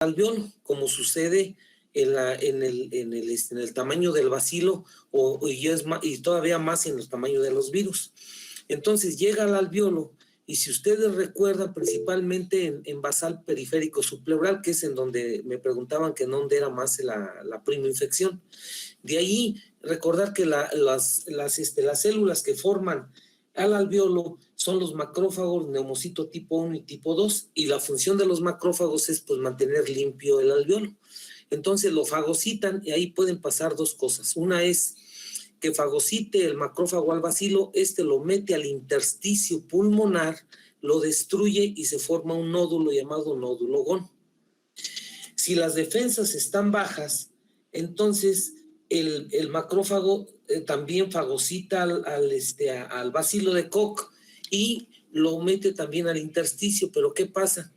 alveolo, como sucede en el tamaño del bacilo y todavía más en el tamaño de los virus. Entonces llega al alveolo y si ustedes recuerdan principalmente en basal periférico subpleural, que es en donde me preguntaban que en dónde era más la prima infección. De ahí recordar que las células que forman al alveolo son los macrófagos, neumocito tipo 1 y tipo 2, y la función de los macrófagos es pues mantener limpio el alveolo. Entonces lo fagocitan y ahí pueden pasar dos cosas. Una es que fagocite el macrófago al bacilo, lo mete al intersticio pulmonar, lo destruye y se forma un nódulo llamado nódulo GON. Si las defensas están bajas, entonces el macrófago también fagocita al bacilo de Koch y lo mete también al intersticio, pero ¿qué pasa?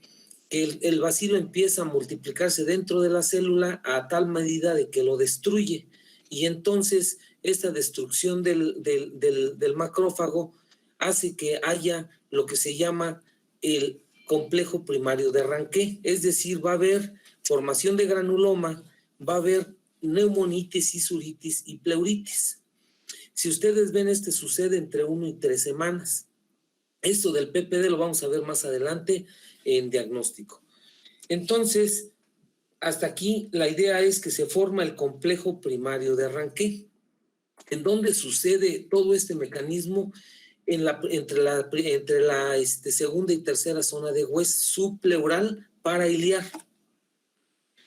Que el bacilo empieza a multiplicarse dentro de la célula a tal medida de que lo destruye y entonces esta destrucción del macrófago hace que haya lo que se llama el complejo primario de Ranké, es decir, va a haber formación de granuloma, va a haber neumonitis, isuritis y pleuritis. Si ustedes ven, sucede entre 1 y 3 semanas. Esto del PPD lo vamos a ver más adelante en diagnóstico. Entonces, hasta aquí la idea es que se forma el complejo primario de Ranké. ¿En dónde sucede todo este mecanismo? Entre la segunda y tercera zona de West subpleural parailiar.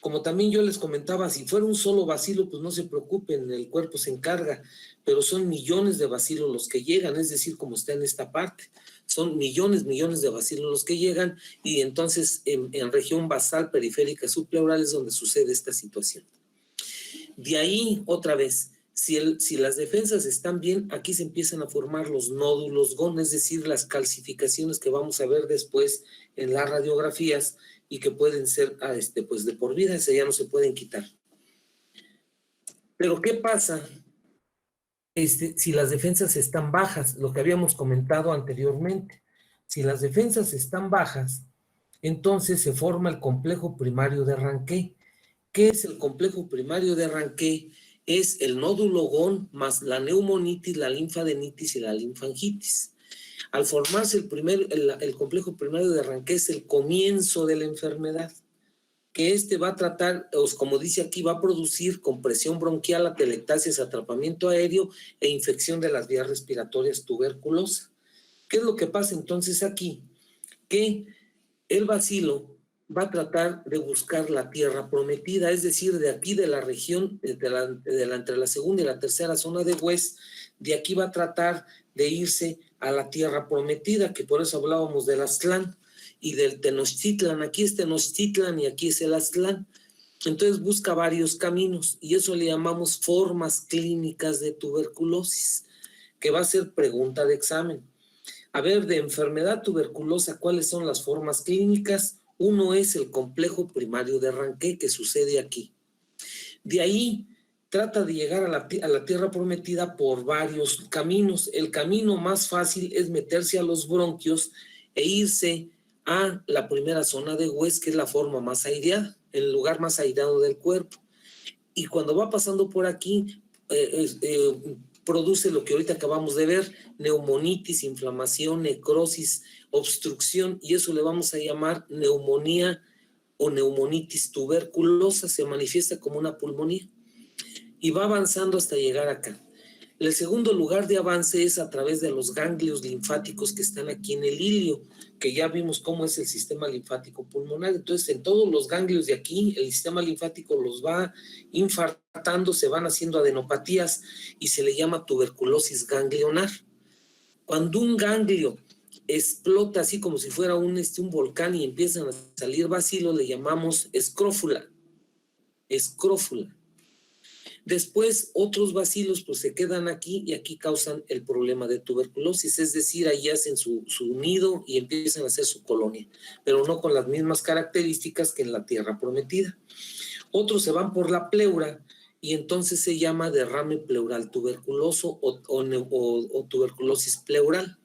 Como también yo les comentaba, si fuera un solo bacilo, pues no se preocupen, el cuerpo se encarga, pero son millones de bacilos los que llegan, es decir, como está en esta parte, son millones de bacilos los que llegan y entonces en región basal periférica subpleural es donde sucede esta situación. De ahí, otra vez, si las defensas están bien, aquí se empiezan a formar los nódulos GON, es decir, las calcificaciones que vamos a ver después en las radiografías y que pueden ser pues de por vida, ya no se pueden quitar. Pero ¿qué pasa si las defensas están bajas? Lo que habíamos comentado anteriormente. Si las defensas están bajas, entonces se forma el complejo primario de Ranké. ¿Qué es el complejo primario de Ranké? Es el nódulo GON más la neumonitis, la linfadenitis y la linfangitis. Al formarse el complejo primario de Ranké es el comienzo de la enfermedad, que va a tratar, como dice aquí, va a producir compresión bronquial, atelectasias, atrapamiento aéreo e infección de las vías respiratorias tuberculosa. ¿Qué es lo que pasa entonces aquí? Que el bacilo va a tratar de buscar la tierra prometida, es decir, de aquí de la región, entre la segunda y la tercera zona de West, de aquí va a tratar de irse a la tierra prometida, que por eso hablábamos del Aztlán y del Tenochtitlan. Aquí es Tenochtitlan y aquí es el Aztlán. Entonces busca varios caminos y eso le llamamos formas clínicas de tuberculosis, que va a ser pregunta de examen. A ver, de enfermedad tuberculosa, ¿cuáles son las formas clínicas? Uno es el complejo primario de Ranké, que sucede aquí. De ahí trata de llegar a la tierra prometida por varios caminos. El camino más fácil es meterse a los bronquios e irse a la primera zona de West, que es la forma más aireada, el lugar más aireado del cuerpo. Y cuando va pasando por aquí, produce lo que ahorita acabamos de ver, neumonitis, inflamación, necrosis, obstrucción, y eso le vamos a llamar neumonía o neumonitis tuberculosa, se manifiesta como una pulmonía y va avanzando hasta llegar acá. El segundo lugar de avance es a través de los ganglios linfáticos que están aquí en el ilio, que ya vimos cómo es el sistema linfático pulmonar. Entonces, en todos los ganglios de aquí, el sistema linfático los va infartando, se van haciendo adenopatías y se le llama tuberculosis ganglionar. Cuando un ganglio explota así como si fuera un volcán y empiezan a salir bacilos, le llamamos escrófula. Escrófula. Después, otros bacilos pues se quedan aquí y aquí causan el problema de tuberculosis, es decir, ahí hacen su nido y empiezan a hacer su colonia, pero no con las mismas características que en la tierra prometida. Otros se van por la pleura y entonces se llama derrame pleural tuberculoso o tuberculosis pleural.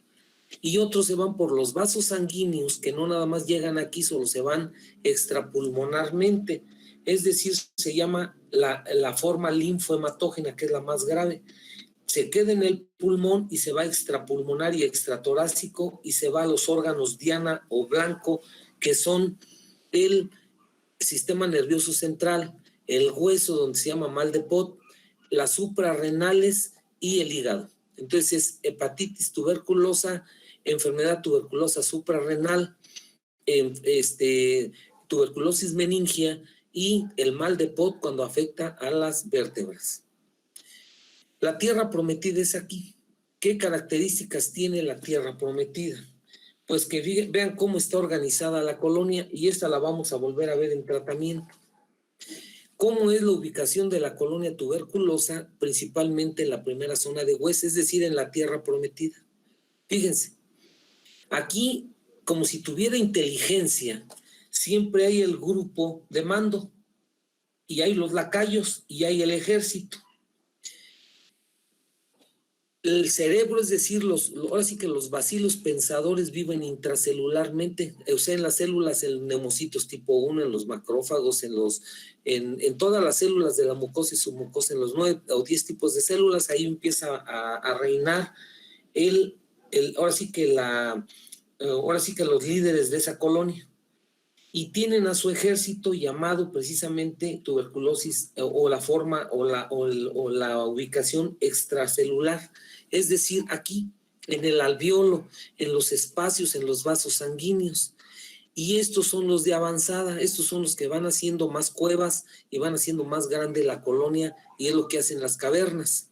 y otros se van por los vasos sanguíneos, que no nada más llegan aquí, solo se van extrapulmonarmente. Es decir, se llama la forma linfohematógena, que es la más grave. Se queda en el pulmón y se va extrapulmonar y extratorácico y se va a los órganos diana o blanco, que son el sistema nervioso central, el hueso, donde se llama mal de Pot, las suprarrenales y el hígado. Entonces, hepatitis tuberculosa, enfermedad tuberculosa suprarrenal, tuberculosis meningia y el mal de Pot cuando afecta a las vértebras. La tierra prometida es aquí. ¿Qué características tiene la tierra prometida? Pues que vean cómo está organizada la colonia, y esta la vamos a volver a ver en tratamiento. ¿Cómo es la ubicación de la colonia tuberculosa? Principalmente en la primera zona de Hues, es decir, en la tierra prometida. Fíjense, aquí, como si tuviera inteligencia, siempre hay el grupo de mando, y hay los lacayos, y hay el ejército. El cerebro, es decir, ahora sí que los bacilos pensadores viven intracelularmente, o sea, en las células, en neumocitos tipo 1, en los macrófagos, en todas las células de la mucosa y submucosa, en los 9 o 10 tipos de células, ahí empieza a reinar ahora sí que los líderes de esa colonia. Y tienen a su ejército llamado precisamente tuberculosis, o la forma o la ubicación extracelular, es decir, aquí en el alveolo, en los espacios, en los vasos sanguíneos. Y estos son los de avanzada, estos son los que van haciendo más cuevas y van haciendo más grande la colonia, y es lo que hacen las cavernas.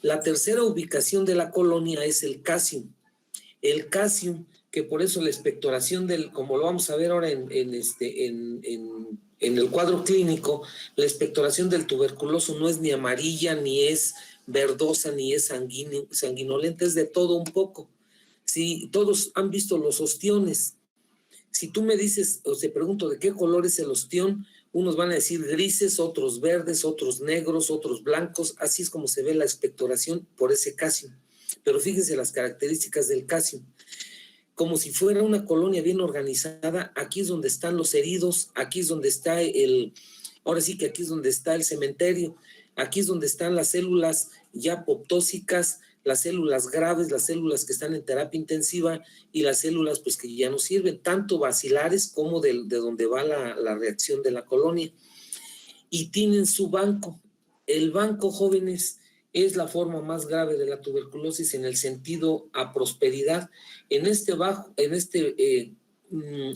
La tercera ubicación de la colonia es el casium. El casium, que por eso la expectoración como lo vamos a ver ahora en el cuadro clínico, la expectoración del tuberculoso no es ni amarilla, ni es verdosa, ni es sanguinolenta, es de todo un poco. Si todos han visto los ostiones, si tú me dices o te pregunto de qué color es el ostión, unos van a decir grises, otros verdes, otros negros, otros blancos. Así es como se ve la expectoración por ese casium. Pero fíjense las características del casium. Como si fuera una colonia bien organizada, aquí es donde están los heridos, aquí es donde está ahora sí que aquí es donde está el cementerio, aquí es donde están las células ya apoptósicas, las células graves, las células que están en terapia intensiva, y las células pues que ya no sirven, tanto bacilares como de donde va la reacción de la colonia. Y tienen su banco. El banco, jóvenes, es la forma más grave de la tuberculosis en el sentido a prosperidad. En este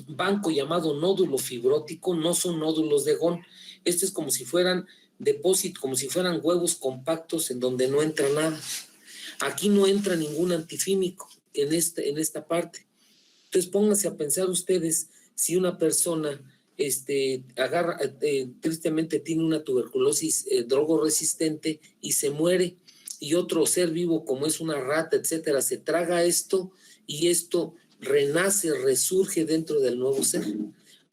banco llamado nódulo fibrótico no son nódulos de Gón. Este es como si fueran depósitos, como si fueran huevos compactos en donde no entra nada. Aquí no entra ningún antifímico en esta parte. Entonces pónganse a pensar ustedes, si una persona tristemente tiene una tuberculosis drogoresistente y se muere, y otro ser vivo como es una rata, etcétera, se traga esto, y esto renace, resurge dentro del nuevo ser.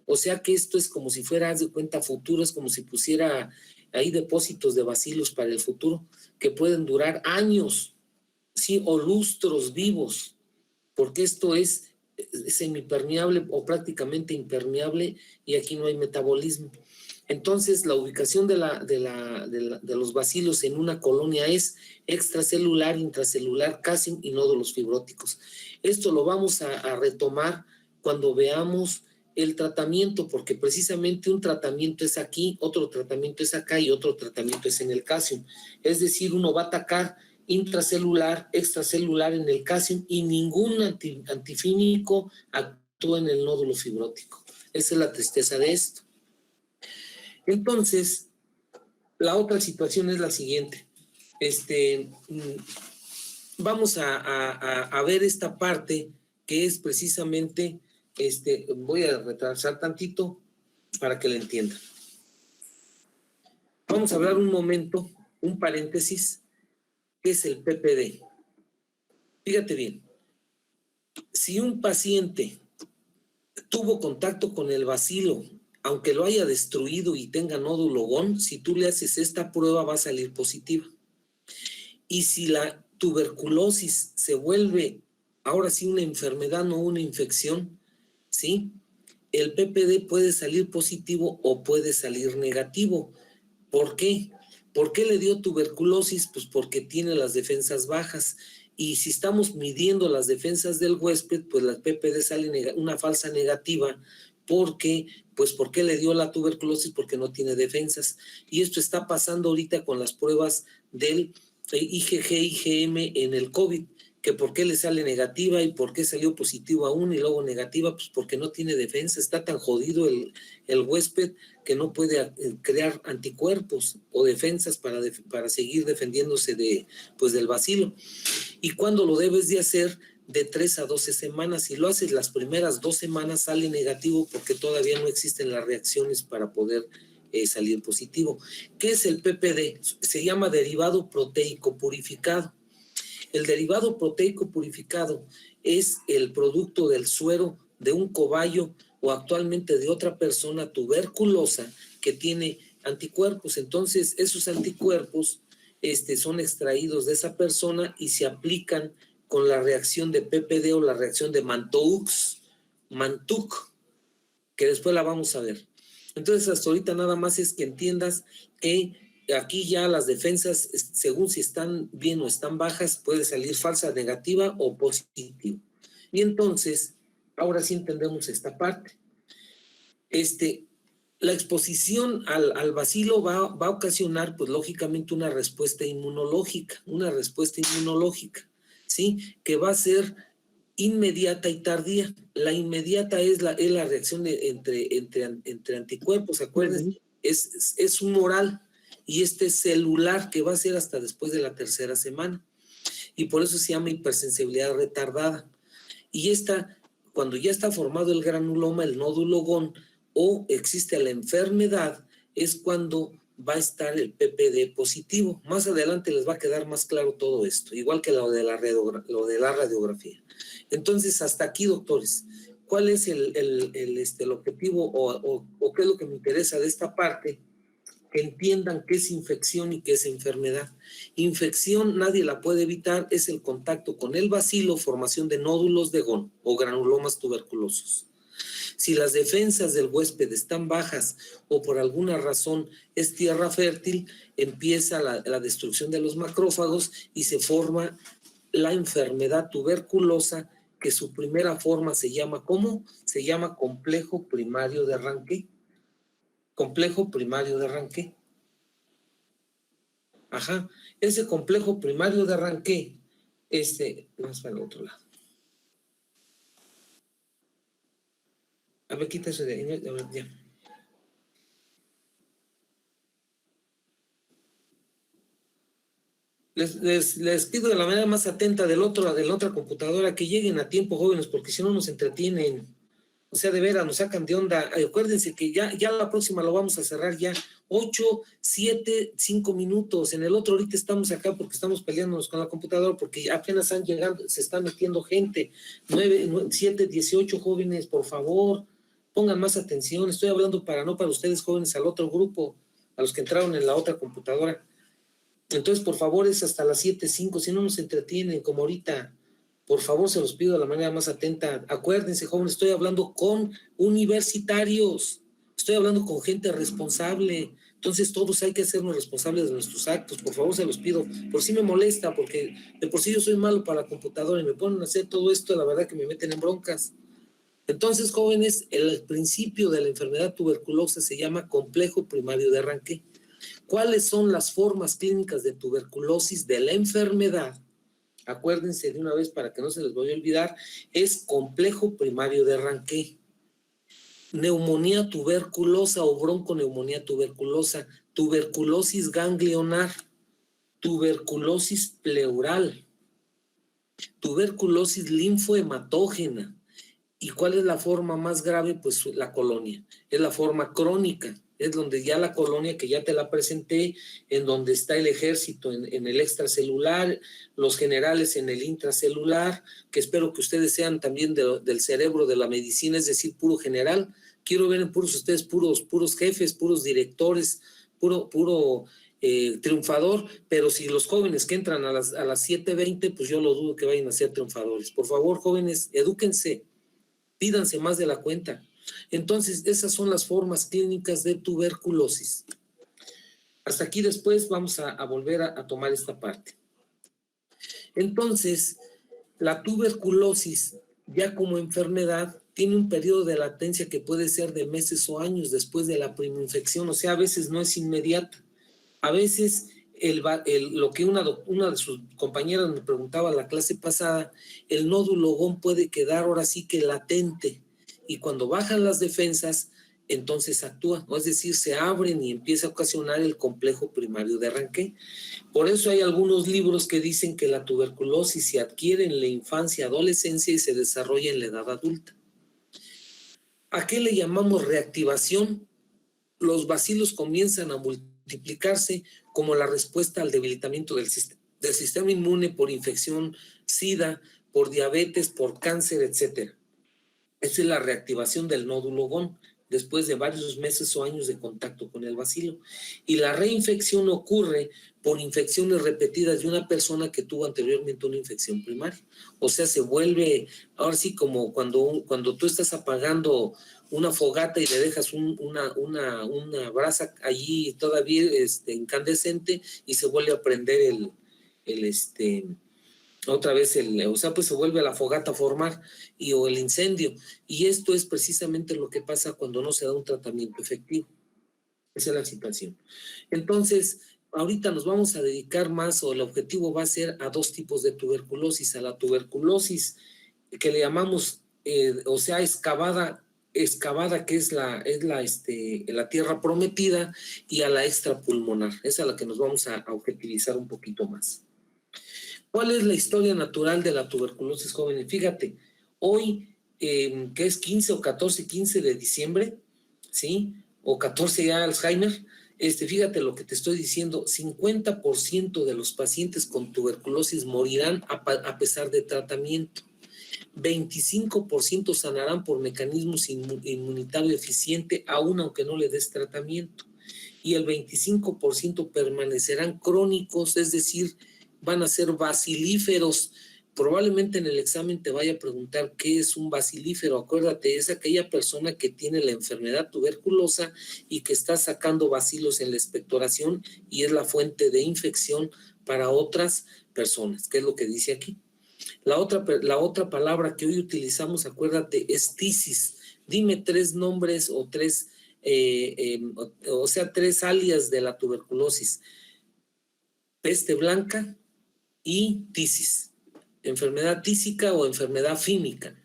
O sea que esto es como si fuera, haz de cuenta, futuro, es como si pusiera ahí depósitos de bacilos para el futuro, que pueden durar años, ¿sí? O lustros vivos, porque esto es semipermeable o prácticamente impermeable, y aquí no hay metabolismo. Entonces, la ubicación de los bacilos en una colonia es extracelular, intracelular, casium y nódulos fibróticos. Esto lo vamos a retomar cuando veamos el tratamiento, porque precisamente un tratamiento es aquí, otro tratamiento es acá y otro tratamiento es en el casium. Es decir, uno va a atacar intracelular, extracelular en el casium, y ningún antifímico actúa en el nódulo fibrótico. Esa es la tristeza de esto. Entonces, la otra situación es la siguiente. Vamos a ver esta parte que es precisamente, voy a retrasar tantito para que la entiendan. Vamos a hablar un momento, un paréntesis, que es el PPD. Fíjate bien, si un paciente tuvo contacto con el bacilo, aunque lo haya destruido y tenga nódulo Gón, si tú le haces esta prueba va a salir positiva. Y si la tuberculosis se vuelve ahora sí una enfermedad, no una infección, ¿sí? El PPD puede salir positivo o puede salir negativo. ¿Por qué? ¿Por qué le dio tuberculosis? Pues porque tiene las defensas bajas. Y si estamos midiendo las defensas del huésped, pues la PPD sale una falsa negativa. Porque, pues, ¿por qué le dio la tuberculosis? Porque no tiene defensas. Y esto está pasando ahorita con las pruebas del IgG, IgM en el COVID, que por qué le sale negativa y por qué salió positivo a uno y luego negativa, pues porque no tiene defensa, está tan jodido el huésped que no puede crear anticuerpos o defensas para seguir defendiéndose pues del bacilo. ¿Y cuándo lo debes de hacer? De 3 a 12 semanas. Si lo haces las primeras 2 semanas, sale negativo porque todavía no existen las reacciones para poder salir positivo. ¿Qué es el PPD? Se llama derivado proteico purificado. El derivado proteico purificado es el producto del suero de un cobayo o actualmente de otra persona tuberculosa que tiene anticuerpos. Entonces, esos anticuerpos son extraídos de esa persona y se aplican con la reacción de PPD o la reacción de Mantoux, que después la vamos a ver. Entonces, hasta ahorita nada más es que entiendas que aquí ya las defensas, según si están bien o están bajas, puede salir falsa, negativa o positiva. Y entonces, ahora sí entendemos esta parte. La exposición al bacilo va a ocasionar, pues lógicamente, una respuesta inmunológica, ¿sí? Que va a ser inmediata y tardía. La inmediata es la reacción entre anticuerpos, acuérdense, es un oral y es celular que va a ser hasta después de la tercera semana. Y por eso se llama hipersensibilidad retardada. Y cuando ya está formado el granuloma, el nódulo GON, o existe la enfermedad, es cuando va a estar el PPD positivo. Más adelante les va a quedar más claro todo esto, igual que lo de la radiografía. Entonces, hasta aquí, doctores, ¿cuál es el objetivo o qué es lo que me interesa de esta parte? Que entiendan qué es infección y qué es enfermedad. Infección nadie la puede evitar, es el contacto con el bacilo, formación de nódulos de GON o granulomas tuberculosos. Si las defensas del huésped están bajas o por alguna razón es tierra fértil, empieza la destrucción de los macrófagos y se forma la enfermedad tuberculosa, que su primera forma se llama, ¿cómo? Se llama complejo primario de Ranque. Complejo primario de Ranque. Ajá, ese complejo primario de Ranque, más para el otro lado. A ver, quita eso de ahí, a ver, ya. Les pido de la manera más atenta de la otra computadora que lleguen a tiempo, jóvenes, porque si no nos entretienen. O sea, de veras, nos sacan de onda. Acuérdense que ya la próxima lo vamos a cerrar ya. 8, 7, 5 minutos. En el otro ahorita estamos acá porque estamos peleándonos con la computadora porque apenas han llegado, se está metiendo gente. 9, 7, 18 jóvenes, por favor, pongan más atención. Estoy hablando no para ustedes jóvenes, al otro grupo, a los que entraron en la otra computadora. Entonces, por favor, es hasta las 7:05, si no nos entretienen, como ahorita. Por favor, se los pido de la manera más atenta. Acuérdense, jóvenes, estoy hablando con universitarios, estoy hablando con gente responsable. Entonces, todos hay que hacernos responsables de nuestros actos. Por favor, se los pido. Por sí me molesta, porque de por sí yo soy malo para la computadora y me ponen a hacer todo esto, la verdad que me meten en broncas. Entonces, jóvenes, el principio de la enfermedad tuberculosa se llama complejo primario de Ranque. ¿Cuáles son las formas clínicas de tuberculosis de la enfermedad? Acuérdense de una vez para que no se les vaya a olvidar, es complejo primario de Ranque, neumonía tuberculosa o bronconeumonía tuberculosa, tuberculosis ganglionar, tuberculosis pleural, tuberculosis linfohematógena. ¿Y cuál es la forma más grave? Pues la colonia, es la forma crónica. Es donde ya la colonia, que ya te la presenté, en donde está el ejército en el extracelular, los generales en el intracelular, que espero que ustedes sean también del cerebro de la medicina, es decir, puro general. Quiero ver en puros ustedes puros jefes, puros directores, puro triunfador, pero si los jóvenes que entran a las 7:20, pues yo lo dudo que vayan a ser triunfadores. Por favor, jóvenes, edúquense, pídanse más de la cuenta. Entonces, esas son las formas clínicas de tuberculosis. Hasta aquí después vamos a volver a tomar esta parte. Entonces, la tuberculosis, ya como enfermedad, tiene un periodo de latencia que puede ser de meses o años después de la primoinfección, o sea, a veces no es inmediata. A veces, lo que una de sus compañeras me preguntaba la clase pasada, el nódulo GON puede quedar ahora sí que latente, y cuando bajan las defensas, entonces actúa, ¿no? Es decir, se abren y empieza a ocasionar el complejo primario de Ranquet. Por eso hay algunos libros que dicen que la tuberculosis se adquiere en la infancia, adolescencia y se desarrolla en la edad adulta. ¿A qué le llamamos reactivación? Los bacilos comienzan a multiplicarse como la respuesta al debilitamiento del sistema inmune por infección, SIDA, por diabetes, por cáncer, etc. Esa es la reactivación del nódulo GON después de varios meses o años de contacto con el bacilo. Y la reinfección ocurre por infecciones repetidas de una persona que tuvo anteriormente una infección primaria. O sea, se vuelve, ahora sí, como cuando tú estás apagando una fogata y le dejas una brasa allí todavía incandescente y se vuelve a prender otra vez o sea, pues se vuelve la fogata a formar o el incendio. Y esto es precisamente lo que pasa cuando no se da un tratamiento efectivo. Esa es la situación. Entonces, ahorita nos vamos a dedicar más, o el objetivo va a ser a dos tipos de tuberculosis: a la tuberculosis que le llamamos, o sea, excavada, que es la tierra prometida, y a la extrapulmonar. Esa es a la que nos vamos a objetivizar un poquito más. ¿Cuál es la historia natural de la tuberculosis, jóvenes? Fíjate, hoy, que es 15 o 15 de diciembre, ¿sí? O 14 ya Alzheimer, fíjate lo que te estoy diciendo: 50% de los pacientes con tuberculosis morirán a pesar de tratamiento. 25% sanarán por mecanismos inmunitario eficiente, aún aunque no le des tratamiento. Y el 25% permanecerán crónicos, es decir, van a ser bacilíferos. Probablemente en el examen te vaya a preguntar qué es un bacilífero. Acuérdate, es aquella persona que tiene la enfermedad tuberculosa y que está sacando bacilos en la expectoración y es la fuente de infección para otras personas, que es lo que dice aquí. La otra palabra que hoy utilizamos, acuérdate, es tisis. Dime tres nombres o tres alias de la tuberculosis: peste blanca y tisis, enfermedad tísica o enfermedad fímica.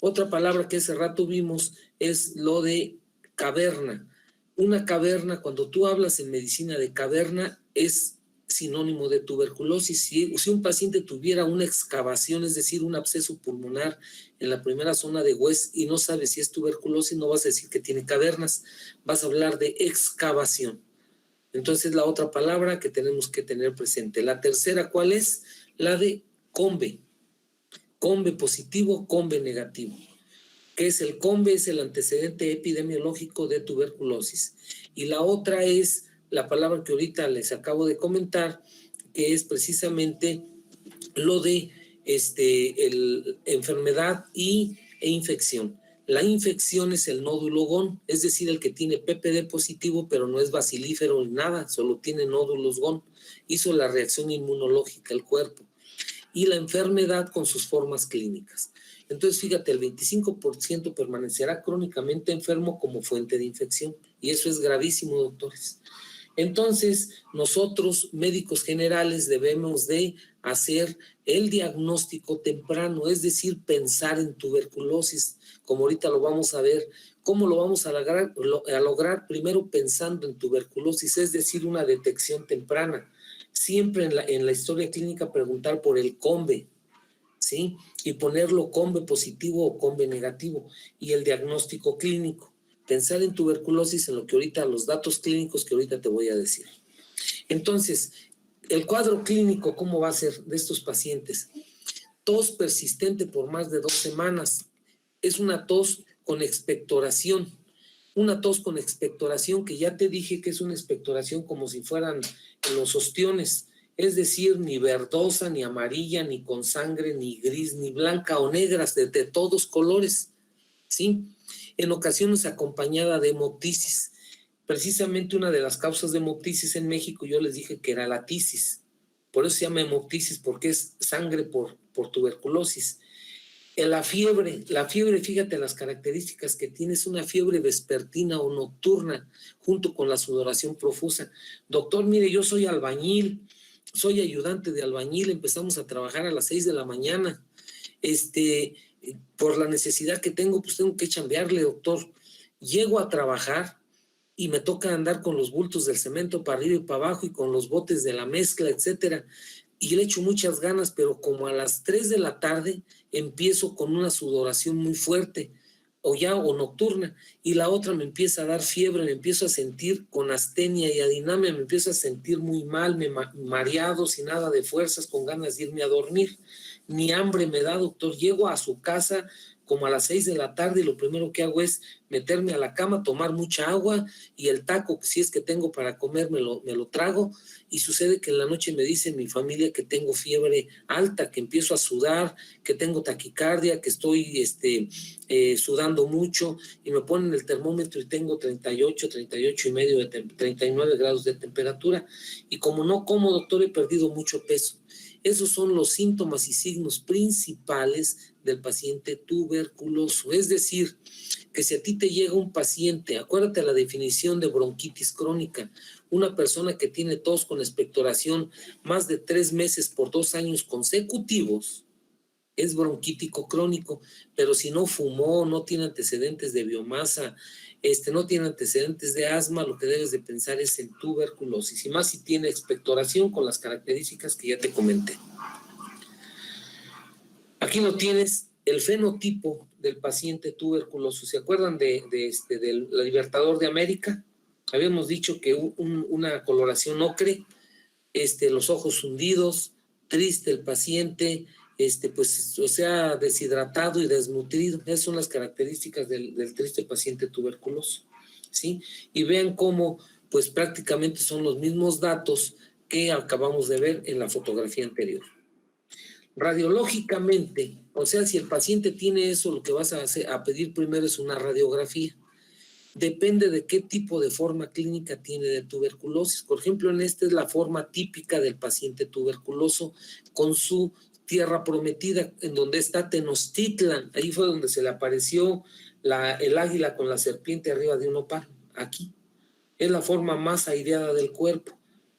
Otra palabra que hace rato vimos es lo de caverna. Una caverna, cuando tú hablas en medicina de caverna, es sinónimo de tuberculosis. Si un paciente tuviera una excavación, es decir, un absceso pulmonar en la primera zona de West y no sabes si es tuberculosis, no vas a decir que tiene cavernas, vas a hablar de excavación. Entonces, la otra palabra que tenemos que tener presente. La tercera, ¿cuál es? La de COMBE. COMBE positivo, COMBE negativo. ¿Qué es el COMBE? Es el antecedente epidemiológico de tuberculosis. Y la otra es la palabra que ahorita les acabo de comentar, que es precisamente lo de enfermedad e infección. La infección es el nódulo GON, es decir, el que tiene PPD positivo, pero no es bacilífero ni nada, solo tiene nódulos GON. Hizo la reacción inmunológica el cuerpo. Y la enfermedad con sus formas clínicas. Entonces, fíjate, el 25% permanecerá crónicamente enfermo como fuente de infección. Y eso es gravísimo, doctores. Entonces, nosotros, médicos generales, debemos de hacer el diagnóstico temprano, es decir, pensar en tuberculosis, como ahorita lo vamos a ver. ¿Cómo lo vamos a lograr? Primero pensando en tuberculosis, es decir, una detección temprana. Siempre en la historia clínica preguntar por el COMBE, ¿sí? Y ponerlo COMBE positivo o COMBE negativo. Y el diagnóstico clínico. Pensar en tuberculosis en lo que ahorita, los datos clínicos que ahorita te voy a decir. Entonces, el cuadro clínico, ¿cómo va a ser de estos pacientes? Tos persistente por más de 2 semanas. Es una tos con expectoración. Una tos con expectoración, que ya te dije que es una expectoración como si fueran los ostiones, es decir, ni verdosa, ni amarilla, ni con sangre, ni gris, ni blanca o negras, de todos colores, ¿sí? En ocasiones acompañada de hemoptisis. Precisamente una de las causas de hemoptisis en México, yo les dije que era la tisis. Por eso se llama hemoptisis, porque es sangre por tuberculosis. En la fiebre, fíjate las características que tiene, es una fiebre vespertina o nocturna, junto con la sudoración profusa. Doctor, mire, yo soy albañil, soy ayudante de albañil, empezamos a trabajar a las 6 de la mañana. Por la necesidad que tengo, pues tengo que chambearle, doctor. Llego a trabajar y me toca andar con los bultos del cemento para arriba y para abajo y con los botes de la mezcla, etcétera. Y le echo muchas ganas, pero como a las 3 de la tarde empiezo con una sudoración muy fuerte o nocturna, y la otra me empieza a dar fiebre, me empiezo a sentir con astenia y adinamia, me empiezo a sentir muy mal, mareado, sin nada de fuerzas, con ganas de irme a dormir. Ni hambre me da, doctor. Llego a su casa como a las 6 de la tarde y lo primero que hago es meterme a la cama, tomar mucha agua y el taco, si es que tengo para comer, me lo trago. Y sucede que en la noche me dice mi familia que tengo fiebre alta, que empiezo a sudar, que tengo taquicardia, que estoy sudando mucho, y me ponen el termómetro y tengo 38 y medio, 39 grados de temperatura. Y como no como, doctor, he perdido mucho peso. Esos son los síntomas y signos principales del paciente tuberculoso. Es decir, que si a ti te llega un paciente, acuérdate la definición de bronquitis crónica, una persona que tiene tos con expectoración más de 3 meses por 2 años consecutivos, es bronquítico crónico. Pero si no fumó, no tiene antecedentes de biomasa, no tiene antecedentes de asma, lo que debes de pensar es en tuberculosis, y más si tiene expectoración con las características que ya te comenté. Aquí lo tienes, el fenotipo del paciente tuberculoso. ¿Se acuerdan del Libertador de América? Habíamos dicho que una coloración ocre, los ojos hundidos, triste el paciente, pues, o sea, deshidratado y desnutrido. Esas son las características del triste paciente tuberculoso, ¿sí? Y vean cómo, pues, prácticamente son los mismos datos que acabamos de ver en la fotografía anterior. Radiológicamente, o sea, si el paciente tiene eso, lo que vas a pedir primero es una radiografía. Depende de qué tipo de forma clínica tiene de tuberculosis. Por ejemplo, en esta es la forma típica del paciente tuberculoso con su tierra prometida, en donde está Tenochtitlan. Ahí fue donde se le apareció el águila con la serpiente arriba de un opal. Aquí es la forma más aireada del cuerpo.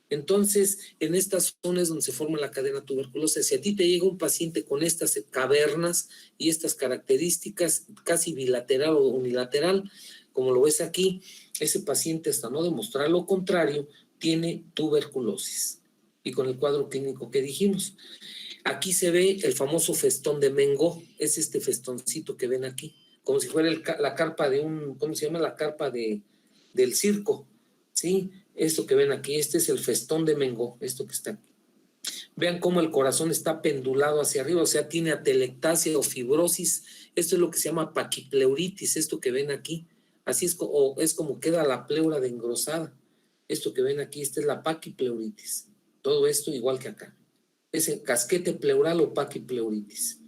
Entonces, en estas zonas donde se forma la cadena tuberculosa, si a ti te llega un paciente con estas cavernas y estas características, casi bilateral o unilateral, como lo ves aquí, ese paciente, hasta no demostrar lo contrario, tiene tuberculosis. Y con el cuadro clínico que dijimos. Aquí se ve el famoso festón de Mengó, es este festoncito que ven aquí, como si fuera la carpa de ¿cómo se llama? La carpa del circo, ¿sí? Esto que ven aquí, este es el festón de Mengó, esto que está aquí. Vean cómo el corazón está pendulado hacia arriba, o sea, tiene atelectasia o fibrosis. Esto es lo que se llama paquipleuritis, esto que ven aquí. Así es como queda la pleura de engrosada. Esto que ven aquí, esta es la paquipleuritis. Todo esto igual que acá. Es el casquete pleural o paquipleuritis.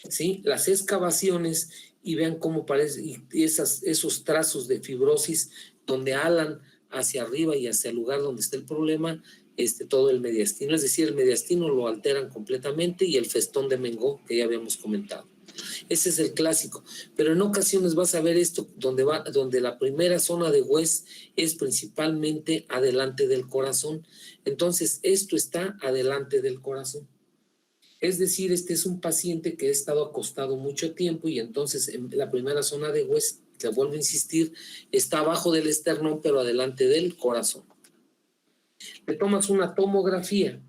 ¿Sí? Las excavaciones, y vean cómo parece, y esos trazos de fibrosis donde alan hacia arriba y hacia el lugar donde está el problema, todo el mediastino. Es decir, el mediastino lo alteran completamente, y el festón de Mengó, que ya habíamos comentado. Ese es el clásico. Pero en ocasiones vas a ver esto donde la primera zona de West es principalmente adelante del corazón. Entonces, esto está adelante del corazón. Es decir, este es un paciente que ha estado acostado mucho tiempo, y entonces en la primera zona de West, te vuelvo a insistir, está abajo del esternón, pero adelante del corazón. Le tomas una tomografía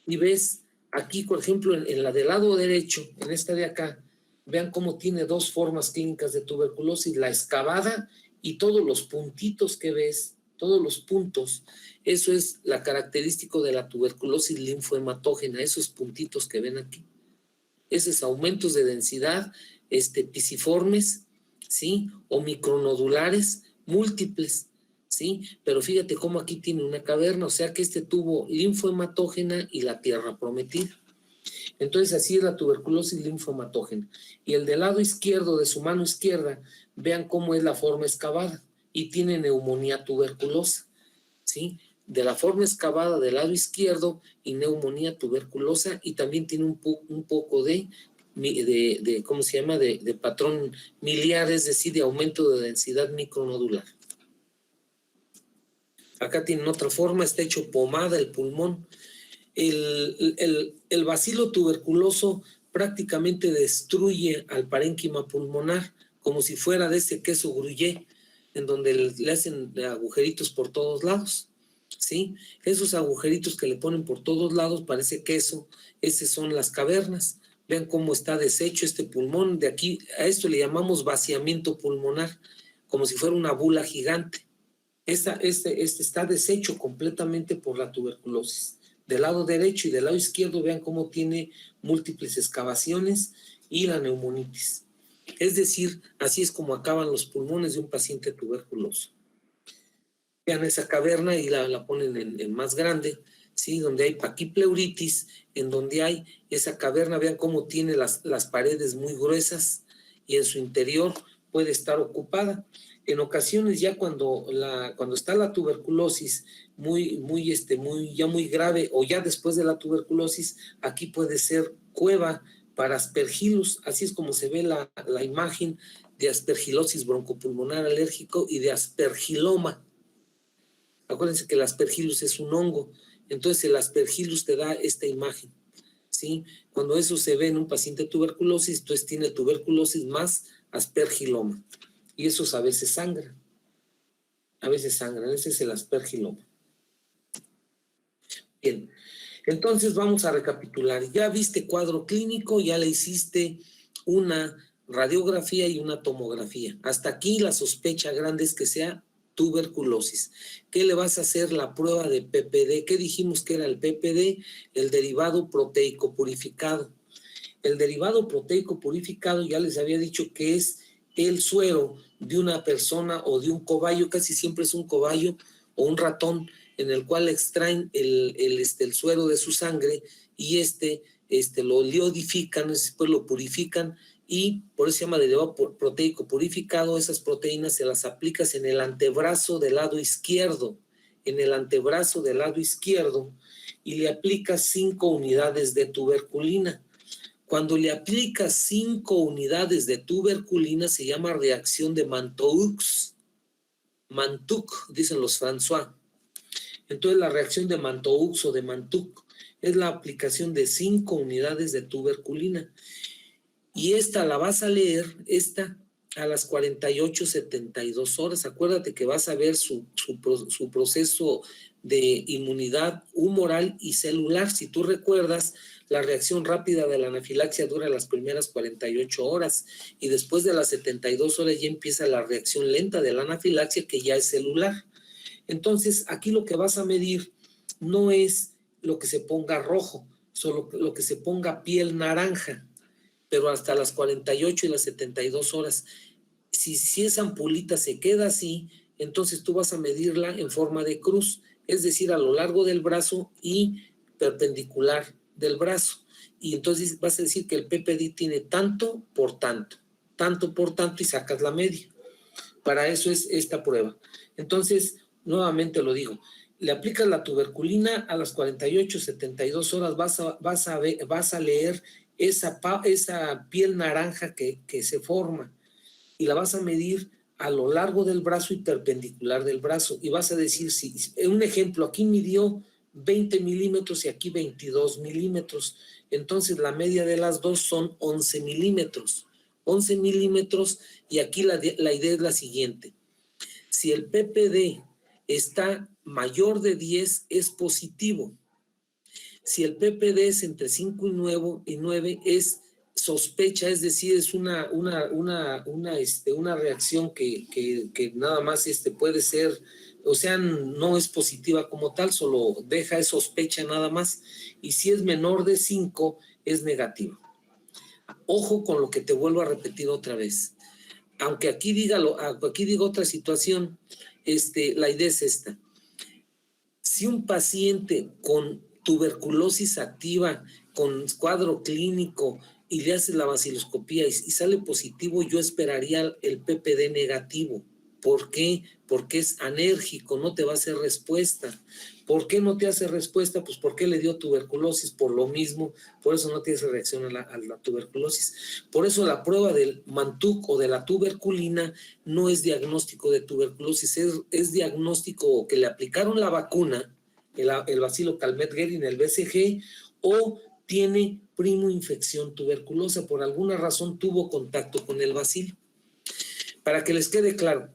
y ves aquí, por ejemplo, en la del lado derecho, en esta de acá, vean cómo tiene 2 formas clínicas de tuberculosis, la excavada y todos los puntitos que ves, todos los puntos. Eso es la característica de la tuberculosis linfohematógena, esos puntitos que ven aquí. Esos aumentos de densidad, pisiformes, ¿sí? O micronodulares, múltiples, ¿sí? Pero fíjate cómo aquí tiene una caverna, o sea que tuvo linfohematógena y la tierra prometida. Entonces así es la tuberculosis linfohematógena. Y el del lado izquierdo, de su mano izquierda, vean cómo es la forma excavada y tiene neumonía tuberculosa, ¿sí? De la forma excavada del lado izquierdo y neumonía tuberculosa, y también tiene un poco de ¿cómo se llama? De patrón miliar, es decir, de aumento de densidad micronodular. Acá tienen otra forma, está hecho pomada el pulmón. El bacilo tuberculoso prácticamente destruye al parénquima pulmonar, como si fuera de ese queso gruyère, en donde le hacen agujeritos por todos lados, ¿sí? Esos agujeritos que le ponen por todos lados parece queso, esas son las cavernas. Vean cómo está deshecho este pulmón. De aquí, a esto le llamamos vaciamiento pulmonar, como si fuera una bula gigante. Este está deshecho completamente por la tuberculosis. Del lado derecho y del lado izquierdo, vean cómo tiene múltiples excavaciones y la neumonitis. Es decir, así es como acaban los pulmones de un paciente tuberculoso. Vean esa caverna y la ponen en más grande, ¿sí? Donde hay paquipleuritis, en donde hay esa caverna, vean cómo tiene las paredes muy gruesas y en su interior puede estar ocupada. En ocasiones ya cuando está la tuberculosis muy grave, o ya después de la tuberculosis, aquí puede ser cueva para aspergillus, así es como se ve la imagen de aspergilosis broncopulmonar alérgico y de aspergiloma. Acuérdense que el aspergillus es un hongo, entonces el aspergillus te da esta imagen, ¿sí? Cuando eso se ve en un paciente de tuberculosis, entonces tiene tuberculosis más aspergiloma, y esos a veces sangran, ese es el aspergiloma. Bien, entonces vamos a recapitular. Ya viste cuadro clínico, ya le hiciste una radiografía y una tomografía. Hasta aquí la sospecha grande es que sea tuberculosis. ¿Qué le vas a hacer? La prueba de PPD. ¿Qué dijimos que era el PPD? El derivado proteico purificado. El derivado proteico purificado, ya les había dicho que es el suero de una persona o de un cobayo, casi siempre es un cobayo o un ratón, en el cual extraen el suero de su sangre y lo liodifican, después lo purifican, y por eso se llama derivado proteico purificado. Esas proteínas se las aplicas en el antebrazo del lado izquierdo, y le aplicas 5 unidades de tuberculina. Cuando le aplicas 5 unidades de tuberculina, se llama reacción de Mantoux. Mantoux, dicen los François. Entonces, la reacción de Mantoux o de Mantoux es la aplicación de 5 unidades de tuberculina. Y esta la vas a leer, a las 48-72 horas. Acuérdate que vas a ver su proceso de inmunidad humoral y celular. Si tú recuerdas, la reacción rápida de la anafilaxia dura las primeras 48 horas y después de las 72 horas ya empieza la reacción lenta de la anafilaxia, que ya es celular. Entonces, aquí lo que vas a medir no es lo que se ponga rojo, solo lo que se ponga piel naranja, pero hasta las 48 y las 72 horas. Si esa ampulita se queda así, entonces tú vas a medirla en forma de cruz, es decir, a lo largo del brazo y perpendicular del brazo. Y entonces vas a decir que el PPD tiene tanto por tanto, y sacas la media. Para eso es esta prueba. Entonces, nuevamente lo digo, le aplicas la tuberculina, a las 48-72 horas vas a leer esa piel naranja que se forma, y la vas a medir a lo largo del brazo y perpendicular del brazo, y vas a decir, si un ejemplo, aquí midió 20 milímetros y aquí 22 milímetros, entonces la media de las dos son 11 milímetros. 11 milímetros, y aquí la idea es la siguiente: si el PPD está mayor de 10, es positivo. Si el PPD es entre 5 y 9 es sospecha, es decir, es una reacción que nada más puede ser, o sea, no es positiva como tal, solo deja sospecha nada más. Y si es menor de 5, es negativa. Ojo con lo que te vuelvo a repetir otra vez. aunque aquí diga otra situación, la idea es esta. Si un paciente con tuberculosis activa, con cuadro clínico, y le haces la baciloscopía y sale positivo, yo esperaría el PPD negativo. ¿Por qué? Porque es anérgico, no te va a hacer respuesta. ¿Por qué no te hace respuesta? Pues porque le dio tuberculosis, por lo mismo, por eso no tienes reacción a la tuberculosis. Por eso la prueba del Mantoux o de la tuberculina no es diagnóstico de tuberculosis, es diagnóstico que le aplicaron la vacuna, el bacilo Calmette-Guerin, el BCG, o tiene primo infección tuberculosa, por alguna razón tuvo contacto con el bacilo. Para que les quede claro,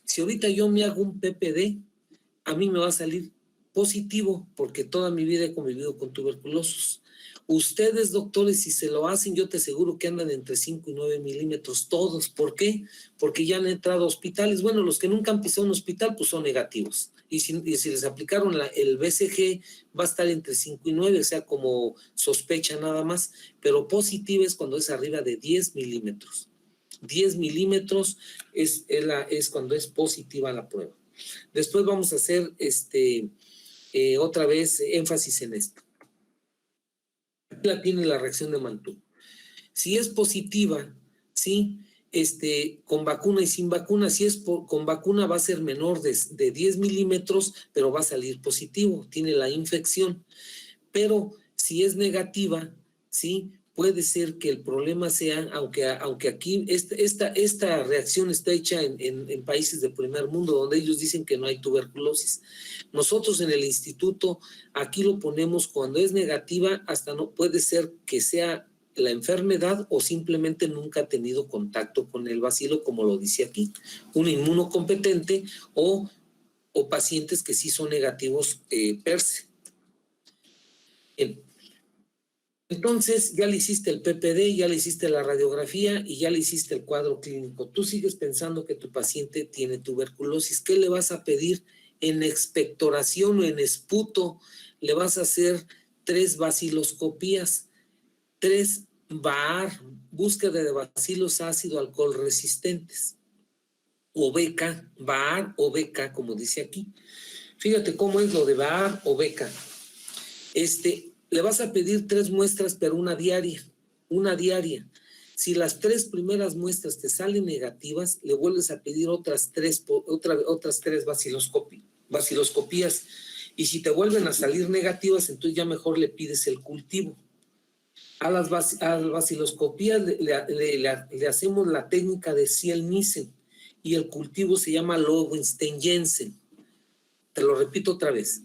si ahorita yo me hago un PPD, a mí me va a salir positivo porque toda mi vida he convivido con tuberculosos. Ustedes, doctores, si se lo hacen, yo te aseguro que andan entre 5 y 9 milímetros todos. ¿Por qué? Porque ya han entrado a hospitales. Bueno, los que nunca han pisado un hospital, pues son negativos. Y si les aplicaron el BCG, va a estar entre 5 y 9, o sea, como sospecha nada más. Pero positiva es cuando es arriba de 10 milímetros. 10 milímetros es cuando es positiva la prueba. Después vamos a hacer otra vez énfasis en esto. La tiene la reacción de Mantoux. Si es positiva, ¿sí? Con vacuna y sin vacuna, si es con vacuna va a ser menor de 10 milímetros, pero va a salir positivo, tiene la infección. Pero si es negativa, ¿sí? Puede ser que el problema sea, aunque aquí esta reacción está hecha en países de primer mundo, donde ellos dicen que no hay tuberculosis. Nosotros en el instituto, aquí lo ponemos cuando es negativa, hasta no puede ser que sea la enfermedad o simplemente nunca ha tenido contacto con el bacilo, como lo dice aquí, un inmunocompetente o pacientes que sí son negativos per se. Bien. Entonces ya le hiciste el PPD, ya le hiciste la radiografía y ya le hiciste el cuadro clínico. Tú sigues pensando que tu paciente tiene tuberculosis. ¿Qué le vas a pedir? En expectoración o en esputo le vas a hacer 3 baciloscopías, 3 BAR, búsqueda de bacilos ácido alcohol resistentes, o BK, BAR o BK, como dice aquí. Fíjate cómo es lo de BAR o BK. Le vas a pedir 3 muestras, pero una diaria. Si las 3 primeras muestras te salen negativas, le vuelves a pedir otras 3 baciloscopías. Y si te vuelven a salir negativas, entonces ya mejor le pides el cultivo. A las baciloscopías le hacemos la técnica de Ziel-Nielsen y el cultivo se llama Lowenstein-Jensen. Te lo repito otra vez.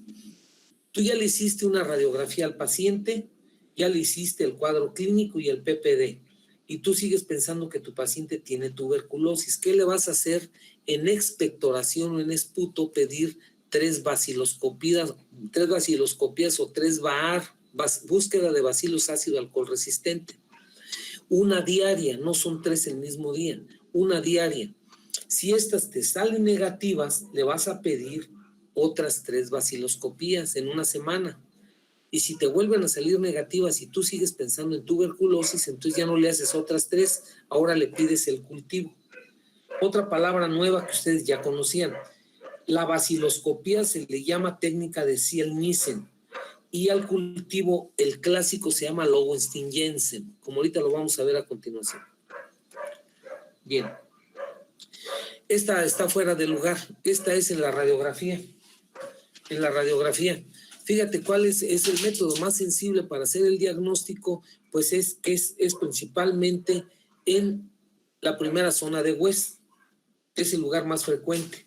Tú ya le hiciste una radiografía al paciente, ya le hiciste el cuadro clínico y el PPD, y tú sigues pensando que tu paciente tiene tuberculosis. ¿Qué le vas a hacer? En expectoración o en esputo, pedir 3 baciloscopías o 3 BAR, búsqueda de bacilos ácido alcohol resistente. Una diaria, no son 3 el mismo día, una diaria. Si estas te salen negativas, le vas a pedir otras 3 baciloscopías en una semana. Y si te vuelven a salir negativas y tú sigues pensando en tuberculosis, entonces ya no le haces otras 3, ahora le pides el cultivo. Otra palabra nueva que ustedes ya conocían, la baciloscopía se le llama técnica de Ziel-Nielsen y al cultivo el clásico se llama Lowenstein-Jensen, como ahorita lo vamos a ver a continuación. Bien. Esta está fuera de lugar, esta es en la radiografía. En la radiografía. Fíjate cuál es el método más sensible para hacer el diagnóstico, pues es principalmente en la primera zona de West, es el lugar más frecuente.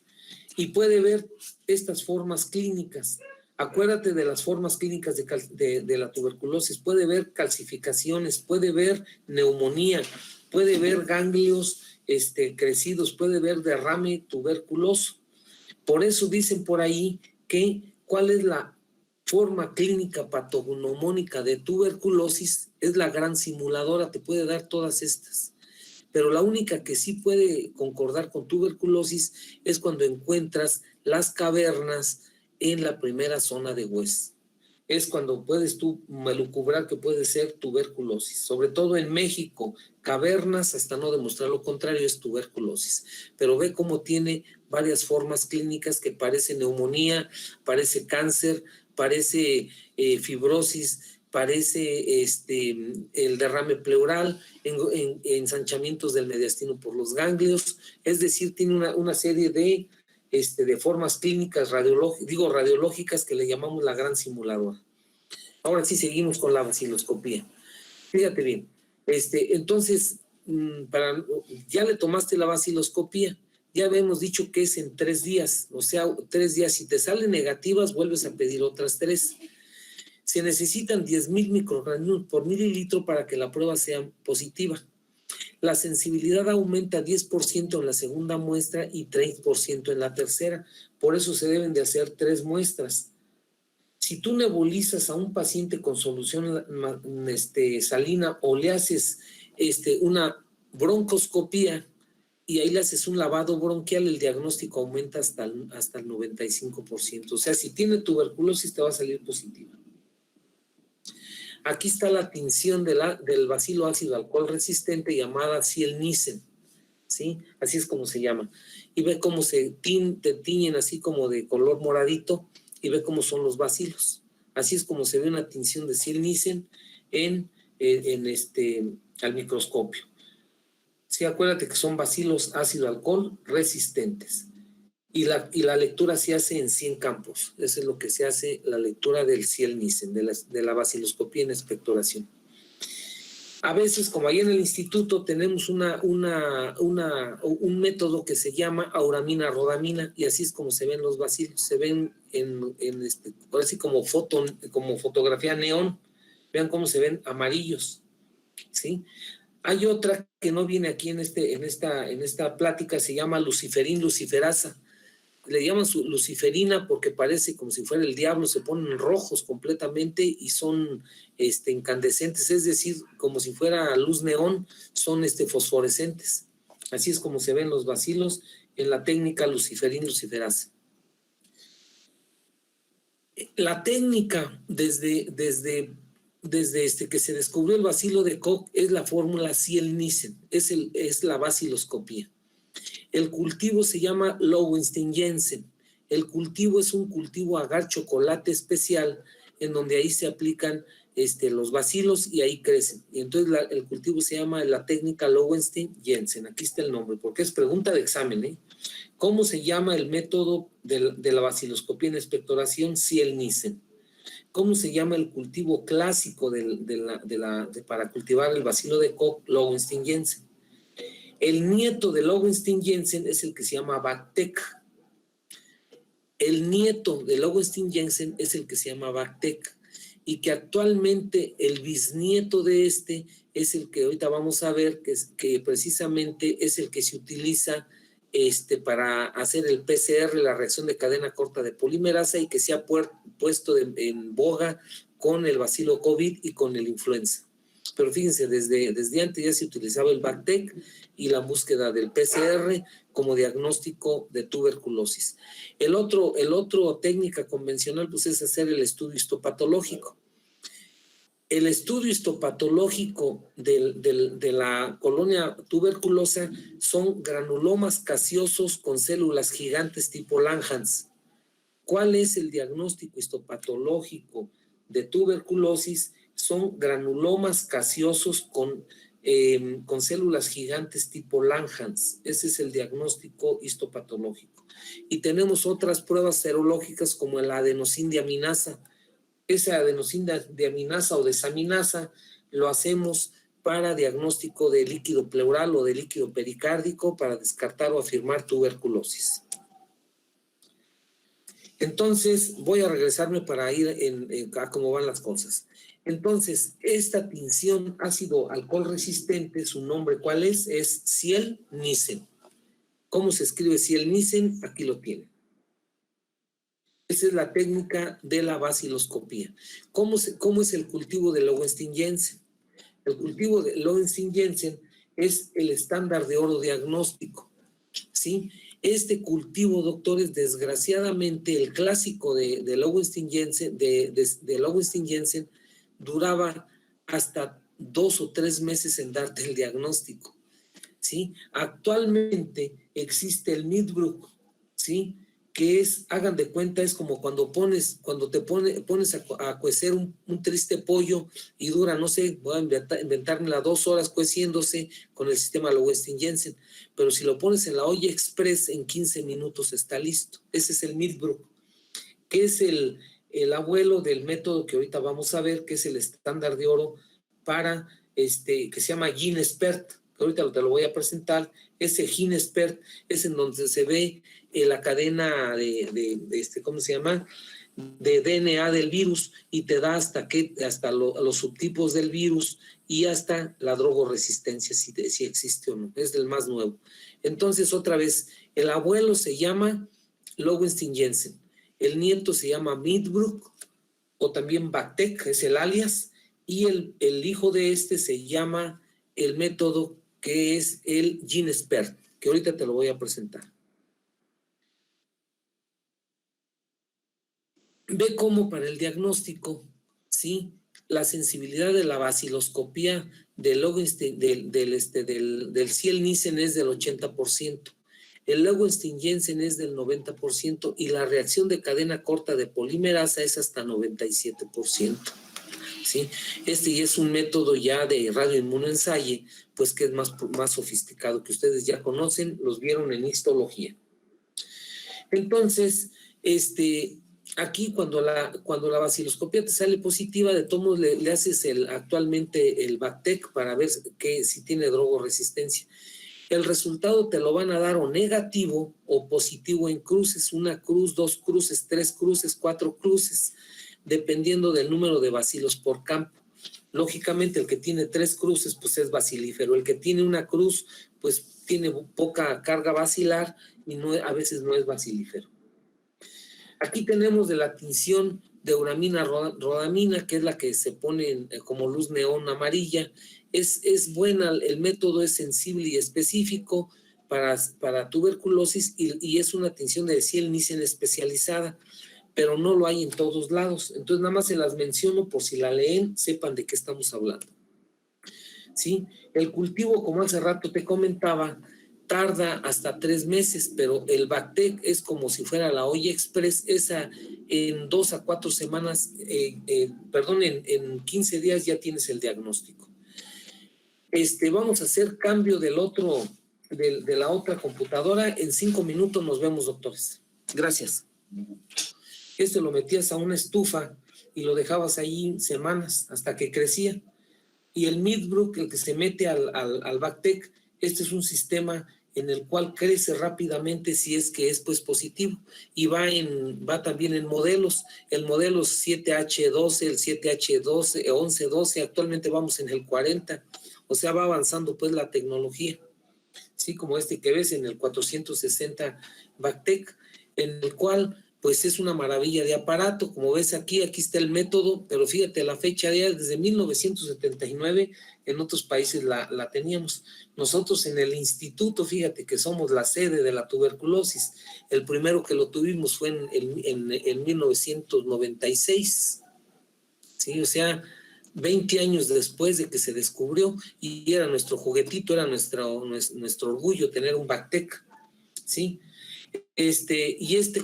Y puede ver estas formas clínicas. Acuérdate de las formas clínicas de la tuberculosis. Puede ver calcificaciones, puede ver neumonía, puede ver ganglios crecidos, puede ver derrame tuberculoso. Por eso dicen por ahí que cuál es la forma clínica patognomónica de tuberculosis, es la gran simuladora, te puede dar todas estas. Pero la única que sí puede concordar con tuberculosis es cuando encuentras las cavernas en la primera zona de West. es cuando puedes tú elucubrar que puede ser tuberculosis. Sobre todo en México, cavernas, hasta no demostrar lo contrario, es tuberculosis. Pero ve cómo tiene varias formas clínicas que parece neumonía, parece cáncer, parece fibrosis, parece el derrame pleural, ensanchamientos del mediastino por los ganglios. Es decir, tiene una serie de formas clínicas radiológicas que le llamamos la gran simuladora. Ahora sí seguimos con la vaciloscopía. Fíjate bien, entonces, ya le tomaste la vaciloscopía, ya habíamos dicho que es en 3 días, o sea, 3 días, si te salen negativas, vuelves a pedir otras 3. Se necesitan 10,000 microgramos por mililitro para que la prueba sea positiva. La sensibilidad aumenta 10% en la segunda muestra y 30% en la tercera. Por eso se deben de hacer 3 muestras. Si tú nebulizas a un paciente con solución salina o le haces una broncoscopía y ahí le haces un lavado bronquial, el diagnóstico aumenta hasta el 95%. O sea, si tiene tuberculosis te va a salir positiva. Aquí está la tinción del bacilo ácido alcohol resistente llamada Ciel-Nissen, ¿sí? Así es como se llama. Y ve cómo te tiñen así como de color moradito y ve cómo son los bacilos. Así es como se ve una tinción de Ciel-Nissen al microscopio. Sí, acuérdate que son bacilos ácido alcohol resistentes. Y la lectura se hace en 100 campos. Eso es lo que se hace, la lectura del Ciel-Nissen, de la baciloscopía en expectoración. A veces, como ahí en el instituto, tenemos un método que se llama auramina-rodamina, y así es como se ven los bacilos. Se ven así como fotografía neón. Vean cómo se ven amarillos, ¿sí? Hay otra que no viene aquí en esta plática, se llama luciferasa. Le llaman luciferina porque parece como si fuera el diablo, se ponen rojos completamente y son incandescentes, es decir, como si fuera luz neón, son fosforescentes. Así es como se ven los bacilos en la técnica luciferasa. La técnica desde que se descubrió el bacilo de Koch es la fórmula Ciel-Nissen, es la baciloscopía. El cultivo se llama Lowenstein-Jensen. El cultivo es un cultivo agar chocolate especial en donde ahí se aplican los bacilos y ahí crecen. Y entonces el cultivo se llama la técnica Lowenstein-Jensen. Aquí está el nombre, porque es pregunta de examen, ¿eh? ¿Cómo se llama el método de la baciloscopía en expectoración? Ciel-Nissen. ¿Cómo se llama el cultivo clásico para cultivar el bacilo de Koch? Lowenstein-Jensen. El nieto de Lowenstein-Jensen es el que se llama Bactec. El nieto de Lowenstein-Jensen es el que se llama Bactec. Y que actualmente el bisnieto de es el que ahorita vamos a ver, que precisamente es el que se utiliza para hacer el PCR, la reacción de cadena corta de polimerasa, y que se ha puesto en boga con el bacilo COVID y con el influenza. Pero fíjense, desde antes ya se utilizaba el Bactec y la búsqueda del PCR como diagnóstico de tuberculosis. El otro técnica convencional pues es hacer el estudio histopatológico. El estudio histopatológico de la colonia tuberculosa son granulomas caseosos con células gigantes tipo Langhans. ¿Cuál es el diagnóstico histopatológico de tuberculosis? Son granulomas caseosos con células gigantes tipo Langhans. Ese es el diagnóstico histopatológico. Y tenemos otras pruebas serológicas como la adenosina-diaminasa. Esa adenosina-diaminasa o desaminasa lo hacemos para diagnóstico de líquido pleural o de líquido pericárdico para descartar o afirmar tuberculosis. Entonces, voy a regresarme para ir a cómo van las cosas. Entonces, esta tinción ácido alcohol resistente, su nombre, ¿cuál es? Es Ciel-Nissen. ¿Cómo se escribe Ciel-Nissen? Aquí lo tienen. Esa es la técnica de la baciloscopía. ¿Cómo es el cultivo de Lowenstein-Jensen? El cultivo de Lowenstein-Jensen es el estándar de oro diagnóstico, ¿sí? Este cultivo, doctores, desgraciadamente, el clásico de Lowenstein-Jensen, de Lowenstein-Jensen, duraba hasta 2 o 3 meses en darte el diagnóstico, ¿sí? Actualmente existe el Midbrook, ¿sí? Que es, hagan de cuenta, es como cuando pones a cuecer un triste pollo y dura, no sé, voy a inventármela 2 horas cueciéndose con el sistema Lowenstein-Jensen, pero si lo pones en la olla express, en 15 minutos está listo. Ese es el Midbrook, que es el abuelo del método que ahorita vamos a ver, que es el estándar de oro para, que se llama GeneSpert, que ahorita te lo voy a presentar. Ese GeneSpert es en donde se ve la cadena ¿cómo se llama?, de DNA del virus, y te da hasta los subtipos del virus y hasta la drogoresistencia, si existe o no. Es el más nuevo. Entonces, otra vez, el abuelo se llama Lowenstein-Jensen, el nieto se llama Midbrook, o también Bactec, es el alias, y el hijo de se llama el método, que es el GeneSpert, que ahorita te lo voy a presentar. Ve cómo para el diagnóstico, ¿sí?, la sensibilidad de la baciloscopía del Ziel-Nielsen es del 80%, el Lowenstein-Jensen es del 90%, y la reacción de cadena corta de polimerasa es hasta 97%. ¿Sí? Ya es un método ya de radioinmunoensayo, pues que es más sofisticado, que ustedes ya conocen, los vieron en histología. Entonces, aquí cuando la baciloscopía te sale positiva, de todos modos le haces actualmente el Bactec para ver si tiene drogoresistencia. El resultado te lo van a dar o negativo o positivo en cruces, 1 cruz, 2 cruces, 3 cruces, 4 cruces, dependiendo del número de bacilos por campo. Lógicamente, el que tiene 3 cruces, pues es bacilífero. El que tiene 1 cruz, pues tiene poca carga bacilar y a veces no es bacilífero. Aquí tenemos de la tinción de uramina rodamina, que es la que se pone como luz neón amarilla. Es buena, el método es sensible y específico para tuberculosis, y es una tinción de Ziel-Nielsen especializada, pero no lo hay en todos lados. Entonces, nada más se las menciono por si la leen, sepan de qué estamos hablando. ¿Sí? El cultivo, como hace rato te comentaba, tarda hasta 3 meses, pero el Bactec es como si fuera la olla express, esa en 2 a 4 semanas, en 15 días ya tienes el diagnóstico. Vamos a hacer cambio de la otra computadora. En 5 minutos nos vemos, doctores. Gracias. Lo metías a una estufa y lo dejabas ahí semanas hasta que crecía. Y el Midbrook, el que se mete al Bactec, es un sistema en el cual crece rápidamente si es que es pues positivo, y va también en modelos, el modelo 7H12, el 7H12, 1112, actualmente vamos en el 40, o sea, va avanzando pues la tecnología, sí, como que ves en el 460 Bactec, en el cual pues es una maravilla de aparato. Como ves aquí está el método, pero fíjate, la fecha desde 1979, en otros países la teníamos. Nosotros en el instituto, fíjate que somos la sede de la tuberculosis. El primero que lo tuvimos fue en 1996, ¿sí? O sea, 20 años después de que se descubrió, y era nuestro juguetito, era nuestro orgullo tener un Bactec, ¿sí?